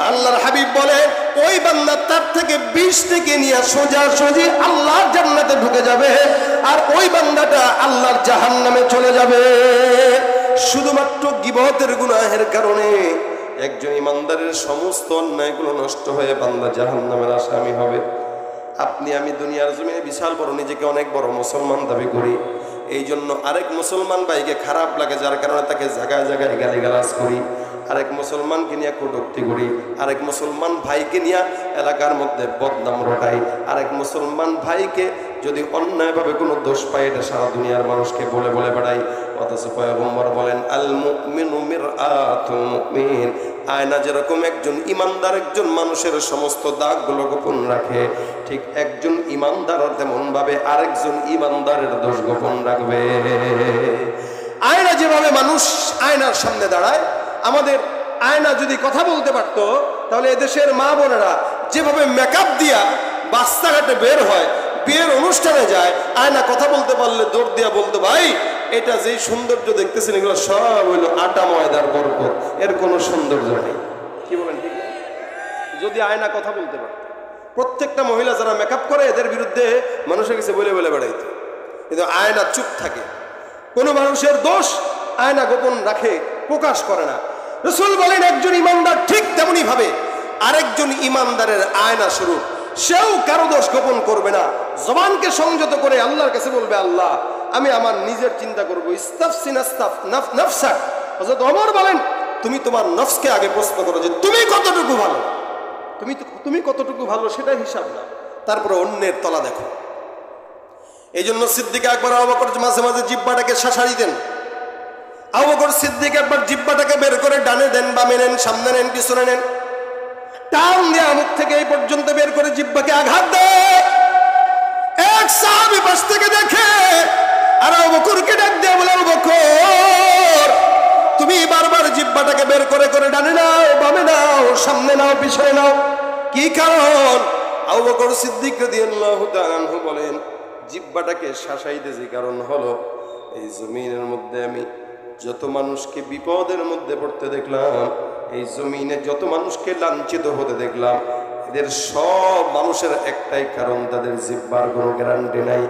আল্লাহর হাবিব বলে ওই বান্দা তার থেকে 20 নেকি নিয়ে সোজাসুজি আল্লাহর জান্নাতে ঢুকে যাবে, আর ওই বান্দাটা আল্লাহর জাহান্নামে চলে যাবে। শুধুমাত্র গীবতের গুনাহের কারণে একজন ইমানদারের সমস্ত অন্যায়গুলো নষ্ট হয়ে বান্দা জাহান্নামের আসামি হবে। আপনি আমি দুনিয়ার জমিনে বিশাল বড়, নিজেকে অনেক বড় মুসলমান দাবি করি, এই জন্য আরেক মুসলমান ভাইকে খারাপ লাগে, যার কারণে তাকে জায়গায় জায়গায় গালিগালাজ করি, আরেক মুসলমানকে নিয়ে কটূক্তি করি, আরেক মুসলমান ভাইকে নিয়ে এলাকার মধ্যে বদনাম রটাই, আরেক মুসলমান ভাইকে যদি অন্যায়ভাবে কোনো দোষ পাই এটা সারা দুনিয়ার মানুষকে বলে বলে বেড়াই। অথচ পয়গম্বর বলেন, আল মুমিনু মিরআতুল মুমিন, আয়না যেরকম একজন ইমানদার একজন মানুষের সমস্ত দাগগুলো গোপন রাখে, ঠিক একজন ইমানদার তেমন ভাবে আরেকজন ইমানদারের দোষ গোপন রাখবে। আয়না যেভাবে মানুষ আয়নার সামনে দাঁড়ায়, আমাদের আয়না যদি কথা বলতে পারতো, তাহলে এদেশের মা বোনেরা যেভাবে মেকআপ দিয়া রাস্তাঘাটে বের হয়, বিয়ের অনুষ্ঠানে যায়, আয়না কথা বলতে পারলে দৌড় দিয়া বলতো, ভাই এটা যেই সৌন্দর্য দেখতেছেন এগুলো সব হইলো আটা ময়দার বরকত, এর কোনো সৌন্দর্য নেই। কি বলেন ঠিক না? যদি আয়না কথা বলতে পারত, প্রত্যেকটা মহিলা যারা মেকআপ করে এদের বিরুদ্ধে মানুষের কাছে বলে বলে বেড়াইতো, কিন্তু আয়না চুপ থাকে। কোনো মানুষের দোষ আয়না গোপন রাখে, প্রকাশ করে না। রাসূল বলেন, একজন ইমানদার ঠিক তেমনি ভাবে আরেকজন ইমানদারের আয়না স্বরূপ, সেও কারো দোষ গোপন করবে না, জবানকে সংযত করে আল্লাহর কাছে বলবে, আল্লাহ আমি আমার নিজের চিন্তা করবো। নাফসাক, হযরত ওমর বলেন, তুমি তোমার নফসকে আগে প্রশ্ন করো যে তুমি কতটুকু ভালো, তুমি কতটুকু ভালো সেটা হিসাব না, তারপরে অন্যের তলা দেখো। এই জন্য সিদ্দিক আকবর আবু বকর মাঝে মাঝে জিহ্বাটাকে শাসাই দেন। আবু বকর সিদ্দিক একবার জিহ্বাটাকে বের করে ডানে দেন, বামে নেন, সামনে নেন, পিছনে নেন, টান দিয়ে মুখ থেকে এই পর্যন্ত বের করে জিহ্বাকে আঘাত দেয়। এক সাহাবী পাশ থেকে দেখে, আর আবু বকরকে ডাক দিয়ে বলে, আবু বকর তুমি বারবার জিহ্বাটাকে বের করে করে ডানে নাও, বামে নাও, সামনে নাও, পিছনে নাও, কি কারণ? আবু বকর সিদ্দিক রাদিয়াল্লাহু তাআলা আনহু বলেন, জিহ্বাটাকে শাসাইতেছি কারণ হলো এই জমিনের মধ্যে আমি যত মানুষকে বিপদের মধ্যে পড়তে দেখলাম, এই জমিনে যত মানুষকে লাঞ্ছিত হতে দেখলাম, এদের সব মানুষের একটাই কারণ, তাদের জিহ্বার কোনো গ্যারান্টি নাই।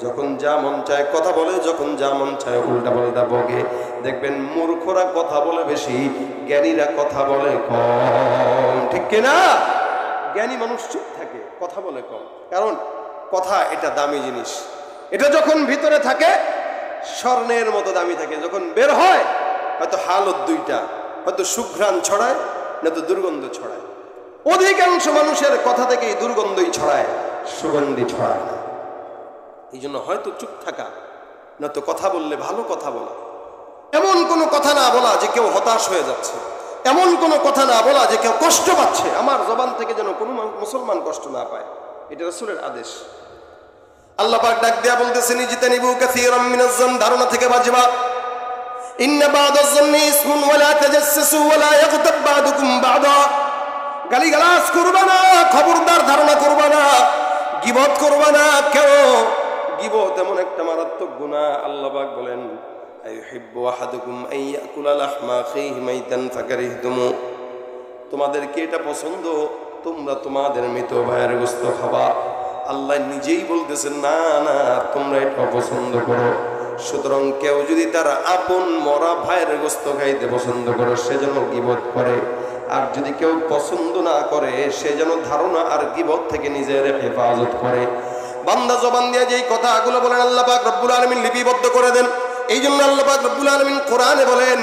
যখন যা মন চায় কথা বলে, যখন যা মন চায় উল্টা পাল্টা বকে। দেখবেন মূর্খরা কথা বলে বেশি, জ্ঞানীরা কথা বলে কম, ঠিক কিনা? জ্ঞানী মানুষ চুপ থাকে, কথা বলে কম। কারণ কথা এটা দামি জিনিস, এটা যখন ভিতরে থাকে স্বর্ণের মতো দামি থাকে, যখন বের হয় হয়তো হালত দুইটা, হয়তো সুঘ্রাণ ছড়ায় না তো দুর্গন্ধ ছড়ায়। অধিকাংশ মানুষের কথা থেকেই দুর্গন্ধই ছড়ায়, সুগন্ধি ছড়ায় না। এই জন্য হয়তো চুপ থাকা, না তো কথা বললে ভালো কথা বলা। এমন কোনো কথা না বলা যে কেউ হতাশ হয়ে যাচ্ছে, এমন কোনো কথা না বলা যে কেউ কষ্ট পাচ্ছে। আমার জবান থেকে যেন কোনো মুসলমান কষ্ট না পায়, এটা রাসূলের আদেশ। আল্লাহ পাক ডাক দেয়া বলতেছেন, ইজতানিবু কাসীরাম মিনাজ যান, ধারণা থেকে বাঁচবা। ইন্না বা'দাজ যান্নি ইসমুন ওয়া লা তাজাসসু ওয়া লা ইয়াগতাব বা'দুকুম বা'দা। গালিগালাজ করবা না, খবরদার ধারণা করবা না, গীবত করবা না। কেন? গীবত এমন একটা মারাত্মক গুনাহ। আল্লাহ পাক বলেন, আইয়ুহিব্বু আহাদুকুম আন ইয়াকুলা লাহমা আখিহি মাইতান ফাকারিহতুমু। তোমাদের কি এটা পছন্দ তোমরা তোমাদের মৃত ভাইয়ের গোশত খাবা? আল্লাহ নিজেই বলতেছেন না না, তোমরা এটা পছন্দ করো। সুতরাং কেউ যদি তার আপন মরা ভাইয়ের গোশত খাইতে পছন্দ করে, সে যেন গীবত করে। আর যদি কেউ পছন্দ না করে, সে যেন ধারণা আর গীবত থেকে নিজের হেফাজত করে। বান্দা জবান দিয়ে যেই কথাগুলো বলেন আল্লাহ পাক রব্বুল আলামিন লিপিবদ্ধ করে দেন। এই জন্য আল্লাহ পাক রব্বুল আলামিন কোরআনে বলেন,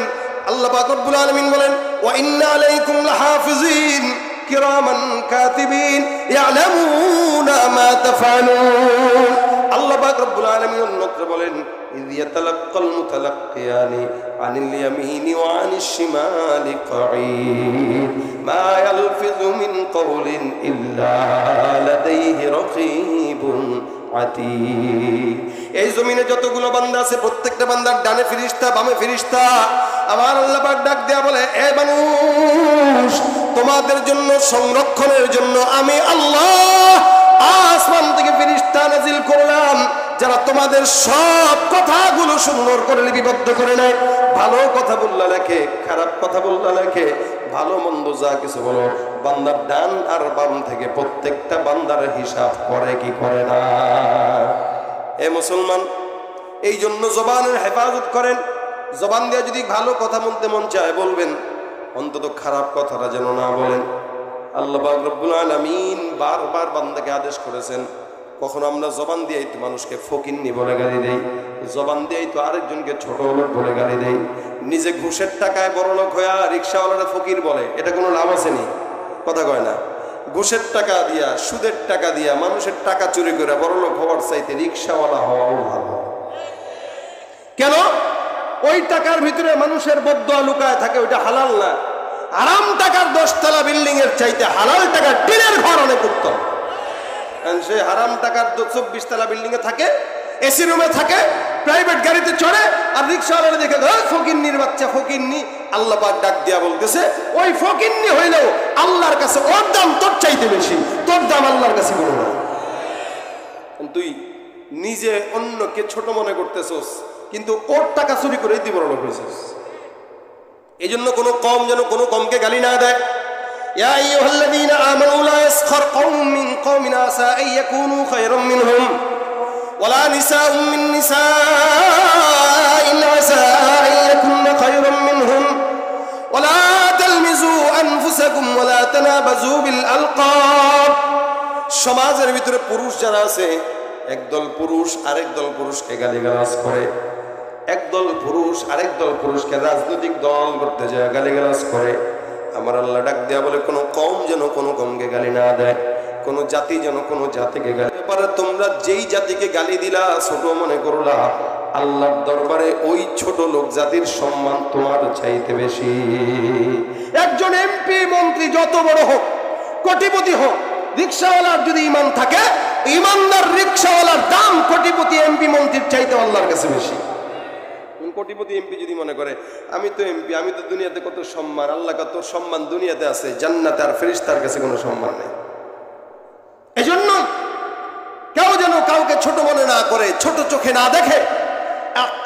আল্লাহ পাক রব্বুল আলামিন বলেন, ওয়া ইন্না আলাইকুম লাহাফিজিন কিরামান কাতিবিন ইয়ালামুনা মা তাফআলুন। আল্লাহ পাক রব্বুল আলামিন অন্যত্র বলেন, ইয ইয়াতালাক্কাল মুতালাক্কিয়ানি আনিল ইয়ামিনি ওয়া আনিশ শিমালি কাঈদ মা ইয়ালফিযু মিন কাওলিন ইল্লা লাদাইহি রাকীবুন আতীদ। এই জমিনে যতগুলো বান্দা আছে, প্রত্যেকটা বান্দার ডানে ফেরেশতা, বামে ফেরেশতা। আমার আল্লাহ পাক ডাক দেয়া বলে, এ মানুষ, তোমাদের জন্য সংরক্ষণের জন্য আমি আল্লাহ আসমান থেকে ফেরেশতা নাজিল করলাম, যারা তোমাদের সব কথাগুলো সুন্দর করে লিপিবদ্ধ করে নেয়। ভালো কথা বললা লেখে, খারাপ কথা বললা লেখে, ভালো মন্দ যা কিছু বলো, বান্দার ডান আর বাম থেকে প্রত্যেকটা বান্দার হিসাব করে কি করে না? এ মুসলমান, এই জন্য জবানের হেফাজত করেন। জবান দিয়ে যদি ভালো কথা বলতে মন চায় বলবেন, অন্তত খারাপ কথাটা যেন না বলেন। আল্লাহ পাক রব্বুল আলামিন বারবার বান্দাকে আদেশ করেছেন। কখনো আমরা জবান দিয়েই তো মানুষকে ফকিন্নি বলে গালি দেই, জবান দিয়েই তো আরেকজনকে ছোট লোক বলে গালি দেই। নিজে ঘুষের টাকায় বড় লোক হয়ে রিক্সাওয়ালারা ফকির বলে, এটা কোনো লাভ আছে নি? কথা কয় না। ঘুষের টাকা দিয়া, সুদের টাকা দিয়া, মানুষের টাকা চুরি করে বড় লোক হওয়ার চাইতে রিক্সাওয়ালা হওয়াও ভালো। কেন? ওই টাকার ভিতরে মানুষের বদদোয়া লুকায় থাকে, ওইটা হালাল না। আরাম টাকার 10 তলা বিল্ডিং এর চাইতে হালাল টাকার টিনের ঘর অনেক উত্তম। সে হারাম টাকার 24 তলা বিল্ডিং এ থাকে, এসি রুমে থাকে, প্রাইভেট গাড়িতে চড়ে, আর রিক্সাওয়ালা দেখে ফকিন্নির বাচ্চা, ফকিন্নি। আল্লাহ পাক ডাক দিয়া বলতেছে, ওই ফকিন্নি হইলেও আল্লাহর কাছে ওর দাম তোর চাইতে বেশি, তোর দাম আল্লাহর কাছে কোনো না। তুই নিজে অন্যকে ছোট মনে করতেছস, কিন্তু ওর টাকা চুরি করে তুই বড় লোক হয়েছিস। এই জন্য কোনো কম যেন কোনো কমকে গালি না দেয়। ইয়া আইয়ুহাল্লাযীনা আমানু লা ইয়াসখার কওমুম মিন কওমিন আসা আন ইয়াকুনু খায়রাম মিনহুম ওয়ালা নিসাউম মিন নিসাইন আসা আন ইয়াকুননা খায়রাম মিনহুম ওয়ালা তালমিজু আনফুসাকুম ওয়ালা তানাবাজু বিল আলকাব। সমাজের ভিতরে পুরুষ যারা আছে, একদল পুরুষ আরেক দল পুরুষকে গালিগালাজ করে, একদল পুরুষ আরেক দল পুরুষকে রাজনৈতিক দল করতে যায় গালিগালাজ করে। আমার আল্লাহ ডাক দেয়া বলে, কোনো কম যেন কোনো কমকে গালি না দেয়, কোনো জাতি যেন কোনো জাতিকে গালি। এবারে তোমরা যেই জাতিকে গালি দিলা, ছোট মনে করলা, আল্লাহর দরবারে ওই ছোট লোক জাতির সম্মান তোমার চাইতে বেশি। একজন এমপি মন্ত্রী যত বড় হোক, কোটিপতি হোক, রিক্সাওয়ালার যদি ঈমান থাকে, ঈমানদার রিক্সাওয়ালার দাম কোটিপতি এমপি মন্ত্রীর চাইতে আল্লাহর কাছে বেশি। কোটিপতি এমপি যদি মনে করে আমি তো এমপি, আমি তো দুনিয়াতে কত সম্মান, আল্লাহ কত সম্মান দুনিয়াতে আছে, জান্নাতে আর ফেরেশতার কাছে কোনো সম্মান নেই। এজন্য কেউ যেন কাউকে ছোট মনে না করে, ছোট চোখে না দেখে।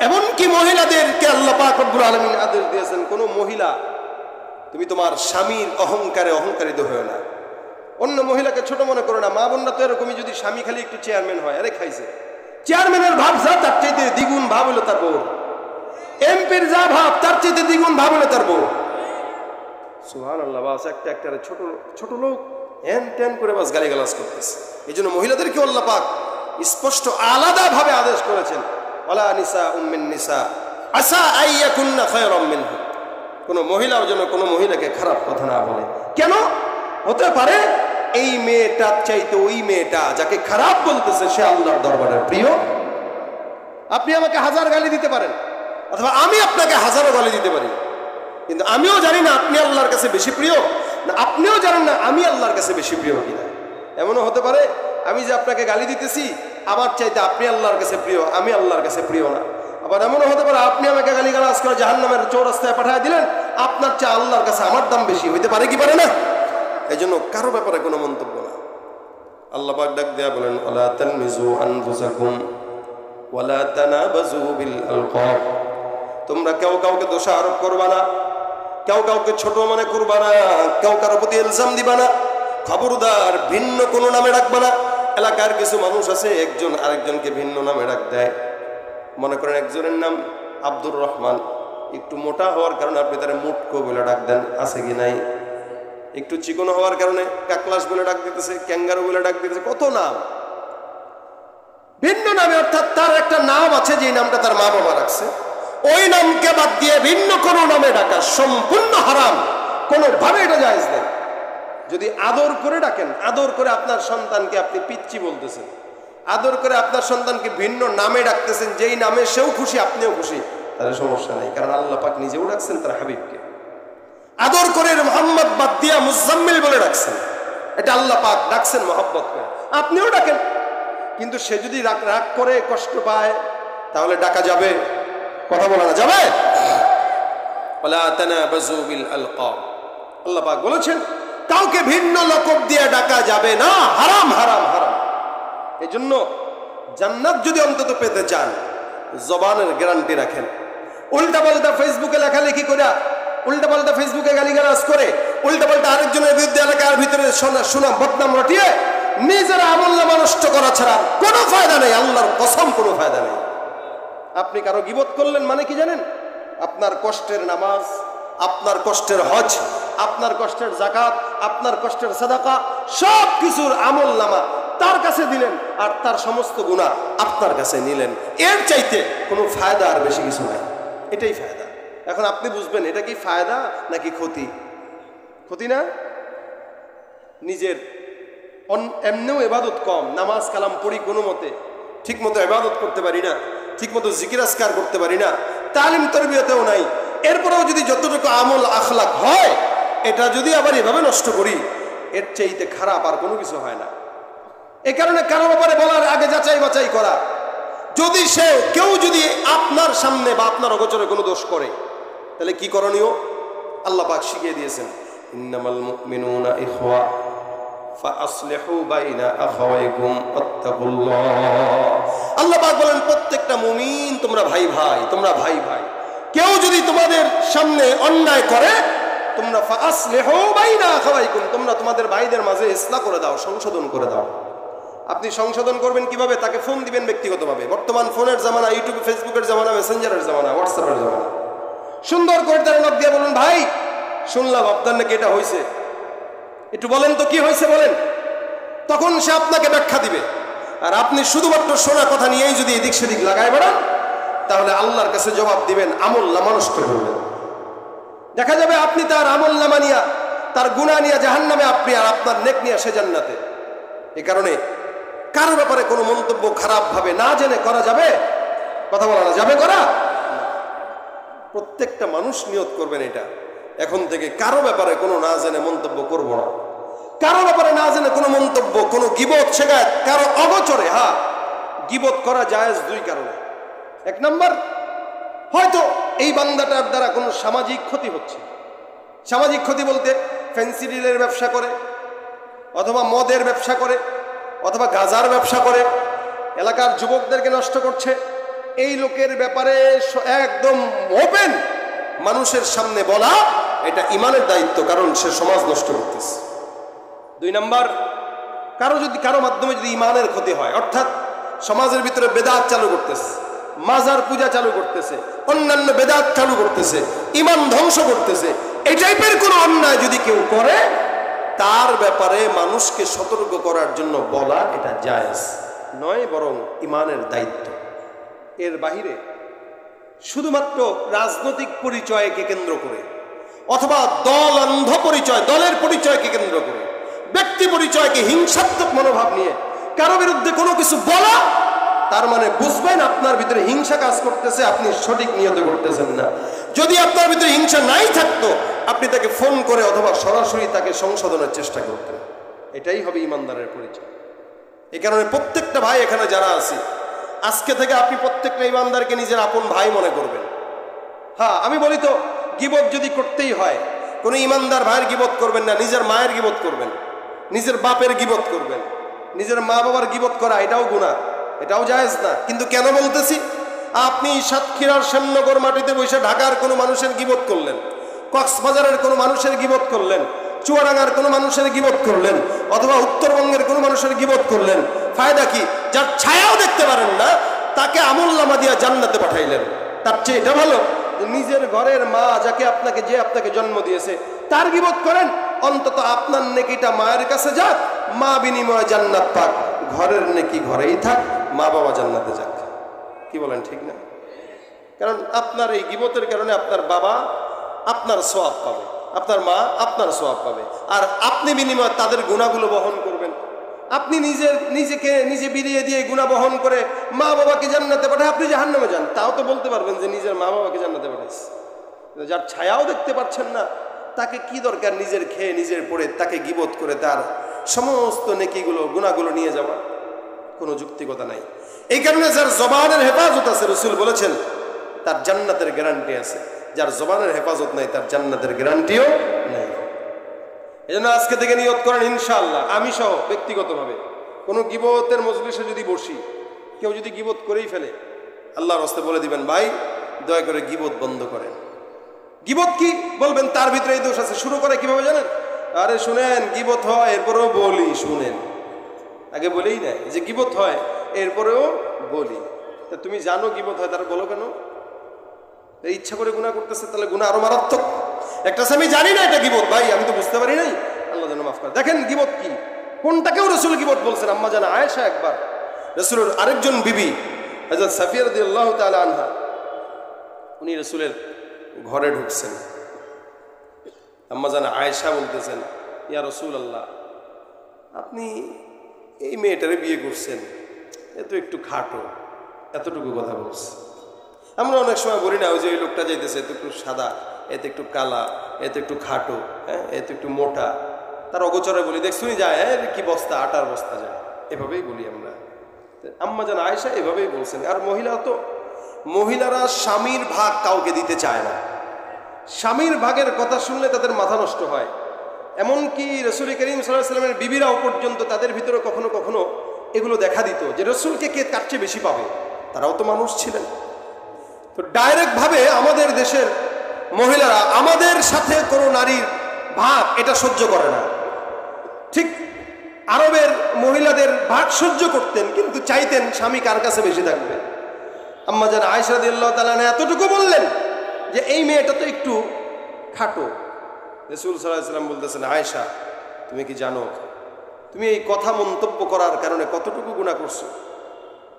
এমনকি মহিলাদেরকে আল্লাহ পাক রব্বুল আলামিন আদেশ দিয়েছেন, কোনো মহিলা তুমি তোমার স্বামীর অহংকারে অহংকারিত হও না। অন্য মহিলাকে ছোট মনে করো না, মা বোনরা তো এরকমই, যদি স্বামী খালি একটু চেয়ারম্যান হয়, আরে খাইছে, চেয়ারম্যানের ভাব যা তার চাইতে দ্বিগুণ ভাব হলো তার বউ, এমপির যা ভাব তার চাইতে দ্বিগুণ ভাব হলো তার বউ। সুবহানাল্লাহ, বাস একটা একটা ছোট ছোট লোক হ্যান ত্যান করে বাস গালিগালাজ করতেছে। এই জন্য মহিলাদেরকে আল্লাহ পাক স্পষ্ট আলাদাভাবে আদেশ করেছেন, ওয়ালা নিসা উম্মিন নিসা আসা আইয়াকুন্না খায়রাম মিনহা। কোনো মহিলাও যেন কোনো মহিলাকে খারাপ কথা না বলে। কেন? হতে পারে এই মেয়েটার চাইতে ওই মেয়েটা যাকে খারাপ বলতেছে সে আল্লাহর দরবারে প্রিয়। আপনি আমাকে হাজার গালি দিতে পারেন, অথবা আমি আপনাকে হাজারো গালি দিতে পারি, কিন্তু আমিও জানি না আপনি আল্লাহর কাছে বেশি প্রিয়, না আপনিও জানেন না আমি আল্লাহর কাছে বেশি প্রিয় কিনা। এমনও হতে পারে আমি যে আপনাকে গালি দিতেছি আমার চাইতে আপনি আল্লাহর কাছে প্রিয়, আমি আল্লাহর কাছে প্রিয় না। আবার এমনও হতে পারে আপনি আমাকে গালিগালাজ করে জাহান্নামের চৌরাস্তায় পাঠিয়ে দিলেন, আপনার চেয়ে আল্লাহর কাছে আমার দাম বেশি হইতে পারে কি পারে না? এই জন্য কারো ব্যাপারে কোনো মন্তব্য না। আল্লাহ পাক ডাক দেয়া বলেন, ওয়ালা তালমিজু আনফুসাকুম ওয়ালা তানাবাজু বিল আলকাব। তোমরা কেউ কাউকে দোষারোপ করবা না, কেউ কাউকে ছোট মনে করবা না, কেউ কারো প্রতি ইলজাম দিবা না, খবরদার ভিন্ন কোনো নামে ডাকবা না। এলাকার কিছু মানুষ আছে একজন আরেকজনকে ভিন্ন নামে ডাক দেয়। মনে করেন একজনের নাম আব্দুর রহমান, একটু মোটা হওয়ার কারণে আপনি তারা মুটকো বলে ডাক দেন, আছে কি নাই? একটু চিকন হওয়ার কারণে কাকলাস বলে ডাক দিতেছে, ক্যাঙ্গারু বলে ডাক দিতেছে, কত নাম, ভিন্ন নামে। অর্থাৎ তার একটা নাম আছে যে নামটা তার মা বাবা রাখছে, ওই নামকে বাদ দিয়ে ভিন্ন কোনো নামে ডাকা সম্পূর্ণ হারাম, কোনোভাবে এটা জায়েজ নেই। যদি আদর করে ডাকেন, আদর করে আপনার সন্তানকে আপনি পিচ্চি বলতেছেন, আদর করে আপনার সন্তানকে ভিন্ন নামে ডাকতেছেন, যেই নামে সেও খুশি আপনিও খুশি, তাহলে সমস্যা নেই, কারণ আল্লাহ পাক নিজেও ডাকছেন তার হাবিবকে। আদর করে মোহাম্মদ বাদ দিয়া মুজাম্মিল বলে ডাকছেন, এটা আল্লাহ পাক ডাকছেন মহব্বত করে, আপনিও ডাকেন। কিন্তু সে যদি রাগ করে কষ্ট পায় তাহলে ডাকা যাবে? কথা বলা না যাবে? ওয়ালা তানাবাজু বিল আলকাব। আল্লাহ পাক বলেছেন কাউকে ভিন্ন লকব দিয়ে ডাকা যাবে না, হারাম হারাম হারাম। এই জন্য জান্নাত যদি অন্তত পেতে চান জবানের গ্যারান্টি রাখেন। উল্টা পাল্টা ফেসবুকে লেখালেখি করে, উল্টা পাল্টা ফেসবুকে গালিগালাজ করে, উল্টা পাল্টা আরেকজনের বিরুদ্ধে এলাকার ভিতরে সুনাম বদনাম রটিয়ে নিজের আমলনামা নষ্ট করা ছাড়া কোনো ফায়দা নেই, আল্লাহর কসম কোনো ফায়দা নেই। আপনি কারো গীবত করলেন মানে কি জানেন? আপনার কষ্টের নামাজ, আপনার কষ্টের হজ, আপনার কষ্টের যাকাত, আপনার কষ্টের সাদাকা, সব কিছুর আমলনামা তার কাছে দিলেন আর তার সমস্ত গুনাহ আপনার কাছে নিলেন। এর চাইতে কোনো ফায়দা আর বেশি কিছু নাই, এটাই ফায়দা। এখন আপনি বুঝবেন এটা কি ফায়দা নাকি ক্ষতি? ক্ষতি না? নিজের এমনিও ইবাদত কম, নামাজ কালাম পড়ি কোনো মতে, ঠিক মতো ইবাদত করতে পারি না, ঠিক মতো জিকির আজকার করতে পারি না, তালিম তরবিয়তেও নাই, এরপরেও যদি যতটুকু আমল আখলাক হয় এটা যদি আবার এভাবে নষ্ট করি, এর চাইতে খারাপ আর কোনো কিছু হয় না। এই কারণে কারো ব্যাপারে বলার আগে যাচাই বাছাই করা। যদি কেউ যদি আপনার সামনে বা আপনার অগোচরে কোনো দোষ করে তাহলে কি করণীয়? আল্লাহ পাক শিখিয়ে দিয়েছেন, ইন্নামাল মুমিনুনা ইখওয়া ফাআসলিহু বাইনা আখাওয়াইকুম ওয়াত্তাকুল্লাহ। আল্লাহ পাক বলেন প্রত্যেকটা মুমিন তোমরা ভাই ভাই, তোমরা ভাই ভাই। কেউ যদি তোমাদের সামনে অন্যায় করে তোমরা ফাআসলিহু বাইনা আখাওয়াইকুম, তোমরা তোমাদের ভাইদের মাঝে ইসলাহ করে দাও, সংশোধন করে দাও। আপনি সংশোধন করবেন কিভাবে? তাকে ফোন দিবেন ব্যক্তিগতভাবে। বর্তমান ফোনের জামানা, ইউটিউব ফেসবুকের জামানা, মেসেঞ্জারের জামানা, হোয়াটসঅ্যাপের জামানা। সুন্দর করে তার নক দিয়ে বলুন, ভাই শুনলাম আপনার নাকি এটা হয়েছে, একটু বলেন তো কি হয়েছে বলেন। তখন সে আপনাকে ব্যাখ্যা দিবে। আর আপনি শুধুমাত্র শোনা কথা নিয়েই যদি এদিক সেদিক লাগায় বেড়ান তাহলে আল্লাহর কাছে জবাব দিবেন, আমল নামা নষ্ট করবেন। দেখা যাবে আপনি তার আমল নামা নিয়া, তার গুনাহ নিয়া জাহান্নামে, আপনি আর আপনার নেক নিয়া সে জান্নাতে। এই কারণে কারো ব্যাপারে কোনো মন্তব্য খারাপ ভাবে না জেনে করা যাবে? কথা বলা না যাবে করা? প্রত্যেকটা মানুষ নিয়ত করবেন এটা, এখন থেকে কারো ব্যাপারে কোনো না জেনে মন্তব্য করব না। কারো ব্যাপারে না জেনে কোনো মন্তব্য, কোনো গীবত শেখায় কারো অগোচরে। হ্যাঁ, গীবত করা জায়েজ দুই কারণে। এক নম্বর, হয়তো এই বান্দাটার দ্বারা কোনো সামাজিক ক্ষতি হচ্ছে। সামাজিক ক্ষতি বলতে ফেন্সিডিলের ব্যবসা করে, অথবা মদের ব্যবসা করে, অথবা গাঁজার ব্যবসা করে, এলাকার যুবকদেরকে নষ্ট করছে। এই লোকের ব্যাপারে একদম ওপেন মানুষের সামনে বলা এটা ইমানের দায়িত্ব, কারণ সে সমাজ নষ্ট করতেছে। 2 নাম্বার, কারো মাধ্যমে যদি ইমানের ক্ষতি হয়, অর্থাৎ সমাজের ভিতরে বেদাত চালু করতেছে, মাজার পূজা চালু করতেছে, অন্যান্য বেদাত চালু করতেছে, ইমান ধ্বংস করতেছে, এই টাইপের কোনো অন্যায় যদি কেউ করে, তার ব্যাপারে মানুষকে সতর্ক করার জন্য বলা এটা জায়েজ নয়, বরং ইমানের দায়িত্ব। এর বাহিরে শুধুমাত্র রাজনৈতিক পরিচয়কে কেন্দ্র করে অথবা দল অন্ধ পরিচয়, দলের পরিচয়কে কেন্দ্র করে, ব্যক্তি পরিচয়কে হিংসাত্মক মনোভাব নিয়ে কারো বিরুদ্ধে কোনো কিছু বলা, তার মানে বুঝবেন আপনার ভিতরে হিংসা কাজ করতেছে, আপনি সঠিক নিয়ত করতেছেন না। যদি আপনার ভিতরে হিংসা নাই থাকতো, আপনি তাকে ফোন করে অথবা সরাসরি তাকে সংশোধনের চেষ্টা করতেন। এটাই হবে ইমানদারের পরিচয়। এই কারণে প্রত্যেকটা ভাই এখানে যারা আছে, আজকে থেকে আপনি প্রত্যেকটা ইমানদারকে নিজের আপন ভাই মনে করবেন। হ্যাঁ, আমি বলি তো, গীবত যদি করতেই হয়, কোনো ইমানদার ভাইয়ের গীবত করবেন না, নিজের মায়ের গীবত করবেন, নিজের বাপের গীবত করবেন। নিজের মা বাবার গীবত করা এটাও গুনাহ, এটাও জায়েজ না। কিন্তু কেন বলতেছি, আপনি সাতক্ষীরার শ্যামনগর মাটিতে বসে ঢাকার কোনো মানুষের গীবত করলেন, কক্সবাজারের কোনো মানুষের গীবত করলেন, চুয়াডাঙ্গার কোনো মানুষের গীবত করলেন, অথবা উত্তরবঙ্গের কোনো মানুষের গীবত করলেন, ফায়দা কি? যার ছায়াও দেখতে পারেন না, তাকে আমলনামা দিয়া জান্নাতে পাঠাইলেন। তার চেয়ে এটা ভালো নিজের ঘরের মা, যাকে আপনাকে জন্ম দিয়েছে, তার গীবত করেন, অন্তত আপনার নেকিটা মায়ের কাছে যাক, মা বিনিময়ে জান্নাত পাক, ঘরের নেকি ঘরেই থাক, মা বাবা জান্নাতে যাক। কি বলেন, ঠিক না? কারণ আপনার এই গীবতের কারণে আপনার বাবা আপনার সওয়াব পাবে, আপনার মা আপনার সওয়াব পাবে, আর আপনি বিনিময়ে তাদের গুনাহগুলো বহন করবেন। আপনি নিজে বিলিয়ে দিয়ে গুনাহ বহন করে মা বাবাকে জান্নাতে পাঠায় আপনি জাহান্নামে যান, তাও তো বলতে পারবেন যে নিজের মা বাবাকে জান্নাতে পাঠাইছে। যার ছায়াও দেখতে পাচ্ছেন না, তাকে কি দরকার নিজের খেয়ে নিজের পড়ে তাকে গীবত করে তার সমস্ত নেকিগুলো গুনাহগুলো নিয়ে যাওয়া? কোনো যুক্তিকতা নাই। এই কারণে যার জবানের হেফাজত আছে, রাসূল বলেছেন তার জান্নাতের গ্যারান্টি আছে। যার জবানের হেফাজত নাই, তার জান্নাতের গ্যারান্টিও নেই। এজন্য আজকে থেকে নিয়ত করেন, ইনশাআল্লাহ আমি সহ ব্যক্তিগতভাবে কোনো গীবতের মজলিসে যদি বসি, কেউ যদি গীবত করেই ফেলে, আল্লাহর রাস্তায় বলে দিবেন, ভাই দয়া করে গীবত বন্ধ করেন। গীবত কি বলবেন, তার ভিতরে এই দোষ আছে। শুরু করে কিভাবে জানেন? আরে শুনেন, গীবত হয় এরপরেও বলি, শুনেন, আগে বলেই না যে গীবত হয় এরপরেও বলি। তা তুমি জানো গীবত হয়, তারা বলো কেন? ইচ্ছা করে গুনাহ করতেছে, তাহলে গুনাহ আরো মারাত্মক। একটা আমি জানি না এটা গীবত, ভাই আমি তো বুঝতে পারি নাই, আল্লাহ যেন মাফ করে। দেখেন গীবত কি, কোনটাকেও রাসূল গীবত বলছেন। আম্মা জানা আয়েশা একবার রাসূলের আরেকজন বিবি হযরত সাফিয়া রাদিয়াল্লাহু তাআলা আনহা, উনি রাসূলের ঘরে ঢুকছেন। আম্মা জানা আয়েশা বলতেছেন, ইয়া রাসূলুল্লাহ, আপনি এই মেয়েটারে বিয়ে করছেন, এ তো একটু খাটো, এতটুকু কথা বলছে। আমরা অনেক সময় বলি না, ওই যে এই লোকটা যাইতেছে, এত একটু সাদা, এতে একটু কালা, এতে একটু খাটো, হ্যাঁ, এতে একটু মোটা, তার অগোচরে বলি, দেখছুনি যায়, হ্যাঁ কি বস্তা, আটার বস্তা যায়, এভাবেই বলি আমরা। আম্মা জান আয়েশা এভাবেই বলছেন। আর মহিলারা স্বামীর ভাগ কাউকে দিতে চায় না। স্বামীর ভাগের কথা শুনলে তাদের মাথা নষ্ট হয়। এমনকি রাসূল করিম সাল্লাল্লাহু আলাইহি ওয়াসাল্লামের বিবিরাও পর্যন্ত তাদের ভিতরে কখনো কখনো এগুলো দেখা দিত যে রাসূলকে কে কার চেয়ে বেশি পাবে। তারাও তো মানুষ ছিলেন। তো ডাইরেক্ট ভাবে আমাদের দেশের মহিলারা আমাদের সাথে কোনো নারীর ভাগ এটা সহ্য করে না। ঠিক আরবের মহিলাদের ভাগ সহ্য করতেন, কিন্তু চাইতেন স্বামী কার কাছে বেশি থাকবে। আম্মা জান আয়েশা রাদিয়াল্লাহু তাআলা এতটুকু বললেন যে এই মেয়েটা তো একটু খাটো। রাসূল সাল্লাল্লাহু আলাইহি ওয়াসাল্লাম বলতেছেন, আয়েশা তুমি কি জানো তুমি এই কথা মন্তব্য করার কারণে কতটুকু গুনাহ করছো?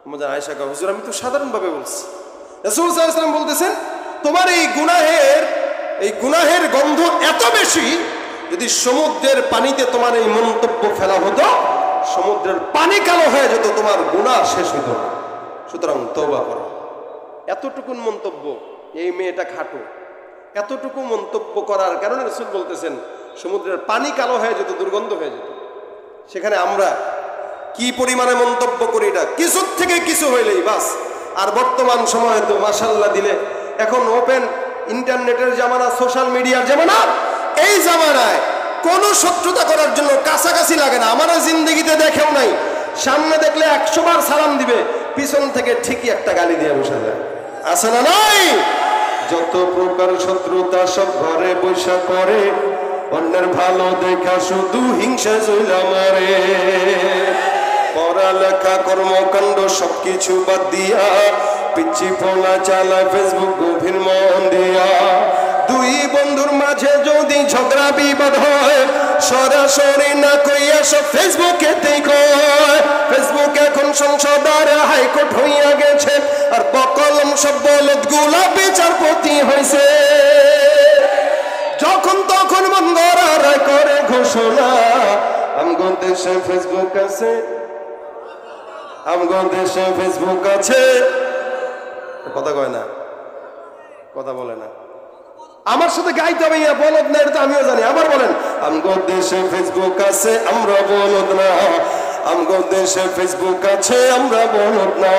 আম্মা জান আয়েশা কয়, হুজুর আমি তো সাধারণভাবে বলছি। রাসূল সাল্লাল্লাহু আলাইহি ওয়াসাল্লাম বলতেছেন, তোমার এই গুনাহের গন্ধ এত বেশি, যদি সমুদ্রের পানিতে তোমার এই মন্তব্য ফেলা হতো, সমুদ্রের পানি কালো হয়ে যেত, তোমার গুনাহ শেষ হতো না। সুতরাং তওবা করো। এতটুকুন মন্তব্য, এই মেয়েটা খাটো, এতটুকু মন্তব্য করার কারণে রাসূল বলতেছেন সমুদ্রের পানি কালো হয়ে যেত, দুর্গন্ধ হয়ে যেত। সেখানে আমরা কি পরিমাণে মন্তব্য করি, এটা কিছুর থেকে কিছু হইলেই বাস। আর বর্তমান সময়ে তো মাশাআল্লাহ দিলে এখন ওপেন ইন্টারনেটের জামানা, সোশ্যাল মিডিয়ার জামানা। এই জামানায় কোনো শত্রুতা করার জন্য কাছাকাছি লাগে না। আমার জিন্দগিতে দেখেও নাই, সামনে দেখলে 100 বার সালাম দিবে, পিছন থেকে ঠিকই একটা গালি দিয়ে বসে যায়। আছে না নাই? যত প্রকার শত্রুতা সব ঘরে বৈশা করে, অন্যের ভালো দেখা শুধু হিংসা চইলা মরে। পড়ালেখা কর্মকাণ্ড সবকিছু বাদ দিয়া পিচ্ছি পোলা চালায় ফেসবুক গভীর মন দিয়া। দুই বন্ধুর মাঝে যদি ঝগড়া বিবাদ হয় সরাসরি না কইয়া সব ফেসবুকেতেই কয়। ফেসবুক এখন সংসদ আর হাইকোর্ট হইয়া গেছে, আর বকলম সব বলদ গুলা বিচারপতি হয়েছে। যখন তখন মন গড়া রায় করে ঘোষণা, আমগো দেশে ফেসবুক আছে, আমগো দেশে ফেসবুক আছে। কথা কয় না, কথা বলে না। আমার সাথে গাইতে হবে, বলদ না, এটা আমিও জানি। আবার বলেন, আমগো দেশে ফেসবুক আছে, আমরা বলদ না। আমগো দেশে ফেসবুক আছে, আমরা বলদ না।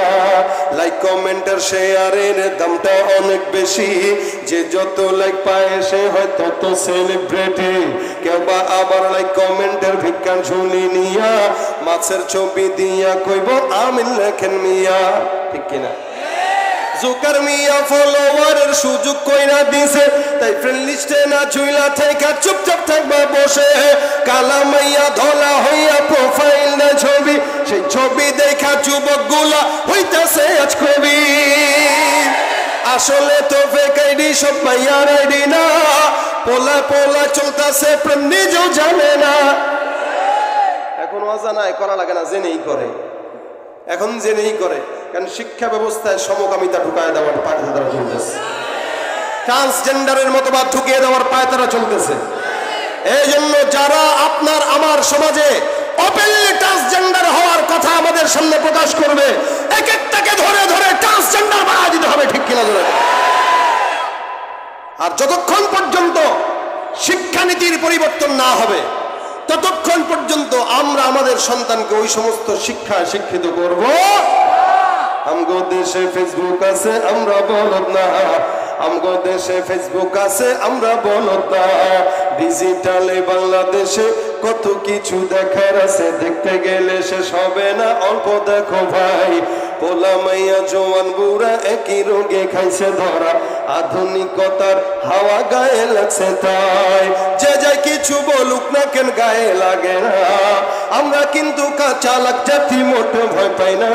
লাইক কমেন্টের শেয়ারের দামটা অনেক বেশি, যে যত লাইক পায় সে হয় তত সেলিব্রিটি। কেউ বা আবার লাইক কমেন্টের ভিক্ষান শুনি নিয়া মাছের ছবি দিয়া কইব আমিন লেখেন মিয়া। ঠিক কিনা? জোকার মিয়া ফলোয়ারের সুযোগ কইরা দিছে, তাই ফ্রেন্ড লিস্টে না ঝুইলা থেকে চুপচাপ থাকবা বসে। কালা মাইয়া ধলা হইয়া প্রোফাইল না ছবি, সেই ছবি দেখা যুবক গুলা হইতাছে আজ কবি। আসলে তো ফেক আইডি, সব মাইয়ার আইডি না। পোলা পোলা চলতাছে প্রেম নিজেও জানে না। এখন অজানায় করা লাগে না, জেনেই করে। এখন জেনেই করে, কারণ শিক্ষা ব্যবস্থায় সমকামিতা ঢুকায় দেওয়ার পায়তারা চলতেছে, ট্রান্সজেন্ডারের মতবাদ ঢুকিয়ে দেওয়ার পায়তারা চলতেছে। এই জন্য যারা আপনার আমার সমাজে ওপেনলি ট্রান্সজেন্ডার হওয়ার কথা আমাদের সামনে প্রকাশ করবে, এক একটাকে ধরে ধরে ট্রান্সজেন্ডার বানায় দিতে হবে। ঠিক কিনা ধরে? আর যতক্ষণ পর্যন্ত শিক্ষানীতির পরিবর্তন না হবে, ততক্ষণ পর্যন্ত আমরা আমাদের সন্তানকে ওই সমস্ত শিক্ষায় শিক্ষিত করব। আমগো দেশে ফেসবুক আছে, আমরা বলদ না। আমগো দেশে ফেসবুক আছে, আমরা বলদ না। ডিজিটালে বাংলাদেশে কত কিছু দেখার আছে, দেখতে গেলে শেষ হবে না। অল্প দেখো ভাই, পোলা মাইয়া জওয়ান বুড়া একই রোগে খাইছে ধরা। আধুনিকতার হাওয়া গায়ে লাগছে, তাই যে যাই কিছু বলুক না কেন গায়ে লাগে না। আমরা কিন্তু চালাক জাতি, মোটে ভয় পাই না।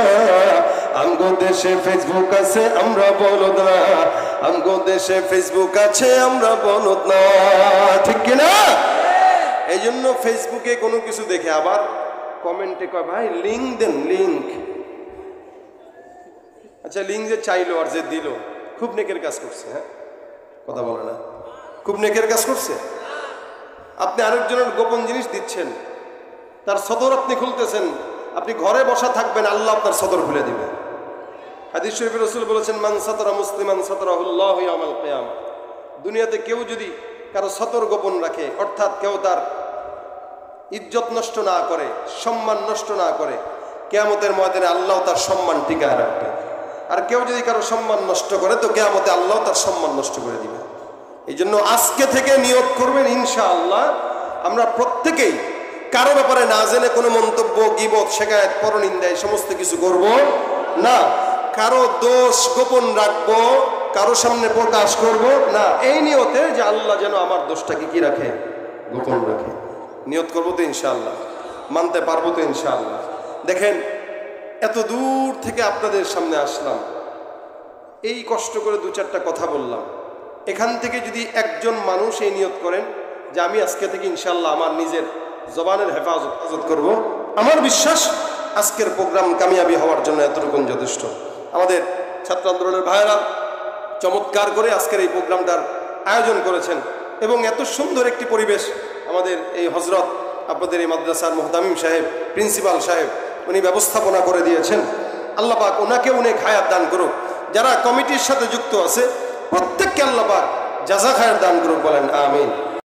আমগো দেশে ফেসবুক আছে, আমরা বলদ না। আমগো দেশে ফেসবুক আছে, আমরা বলদ না। ঠিক কিনা? এই জন্য ফেসবুকে কোনো কিছু দেখে আবার কমেন্টে কয় ভাই লিঙ্ক দেন, লিঙ্ক। আচ্ছা, লিঙ্ক যে চাইলো আর যে দিল, খুব নেকের কাজ করছে। হ্যাঁ, কথা বলে না, খুব নেকের কাজ করছে। আপনি আরেকজনের গোপন জিনিস দিচ্ছেন, তার সদর আপনি খুলতেছেন। আপনি ঘরে বসা থাকবেন, আল্লাহ আপনার সদর খুলে দিবেন। হাদিস শরীফে রাসূল বলেছেন, মান সাতারা মুসলিমান সাতারাহুল্লাহু ইয়াওমাল কিয়ামah। দুনিয়াতে কেউ যদি কারো সতর গোপন রাখে, অর্থাৎ কেউ তার ইজ্জত নষ্ট না করে, সম্মান নষ্ট না করে, কিয়ামতের ময়দানে আল্লাহ তার সম্মান টিকায় রাখবে। আর কেউ যদি কারো সম্মান নষ্ট করে, তো কিয়ামতে আল্লাহ তার সম্মান নষ্ট করে দিবে। এই জন্য আজকে থেকে নিয়ত করবেন, ইনশাআল্লাহ আমরা প্রত্যেকেই কারো ব্যাপারে না জেনে কোনো মন্তব্য, গীবত, শিকায়েত, পরনিন্দা এই সমস্ত কিছু করব না। কারো দোষ গোপন রাখবো, কারো সামনে প্রকাশ করব না, এই নিয়তে যে আল্লাহ যেন আমার দোষটাকে কি রাখে, গোপন রাখে। নিয়ত করবো তো ইনশাআল্লাহ, মানতে পারবো তো ইনশাআল্লাহ। দেখেন, এত দূর থেকে আপনাদের সামনে আসলাম, এই কষ্ট করে দু চারটা কথা বললাম। এখান থেকে যদি একজন মানুষ এই নিয়ত করেন যে আমি আজকে থেকে ইনশাআল্লাহ আমার নিজের জবানের হেফাজত করব, আমার বিশ্বাস আজকের প্রোগ্রাম কামিয়াবি হওয়ার জন্য এতটুকু যথেষ্ট। আমাদের ছাত্র আন্দোলনের ভাইয়েরা চমৎকার করে আজকের এই প্রোগ্রামটার আয়োজন করেছেন, এবং এত সুন্দর একটি পরিবেশ আমাদের এই হজরত, আপনাদের এই মাদ্রাসার মুহতামিম সাহেব, প্রিন্সিপাল সাহেব, উনি ব্যবস্থাপনা করে দিয়েছেন। আল্লাহ পাক ওনাকে অনেক হায়াত দান করুক। যারা কমিটির সাথে যুক্ত আছে প্রত্যেককে আল্লাহ পাক জাযা খায়ের দান করুক, বলেন আমিন।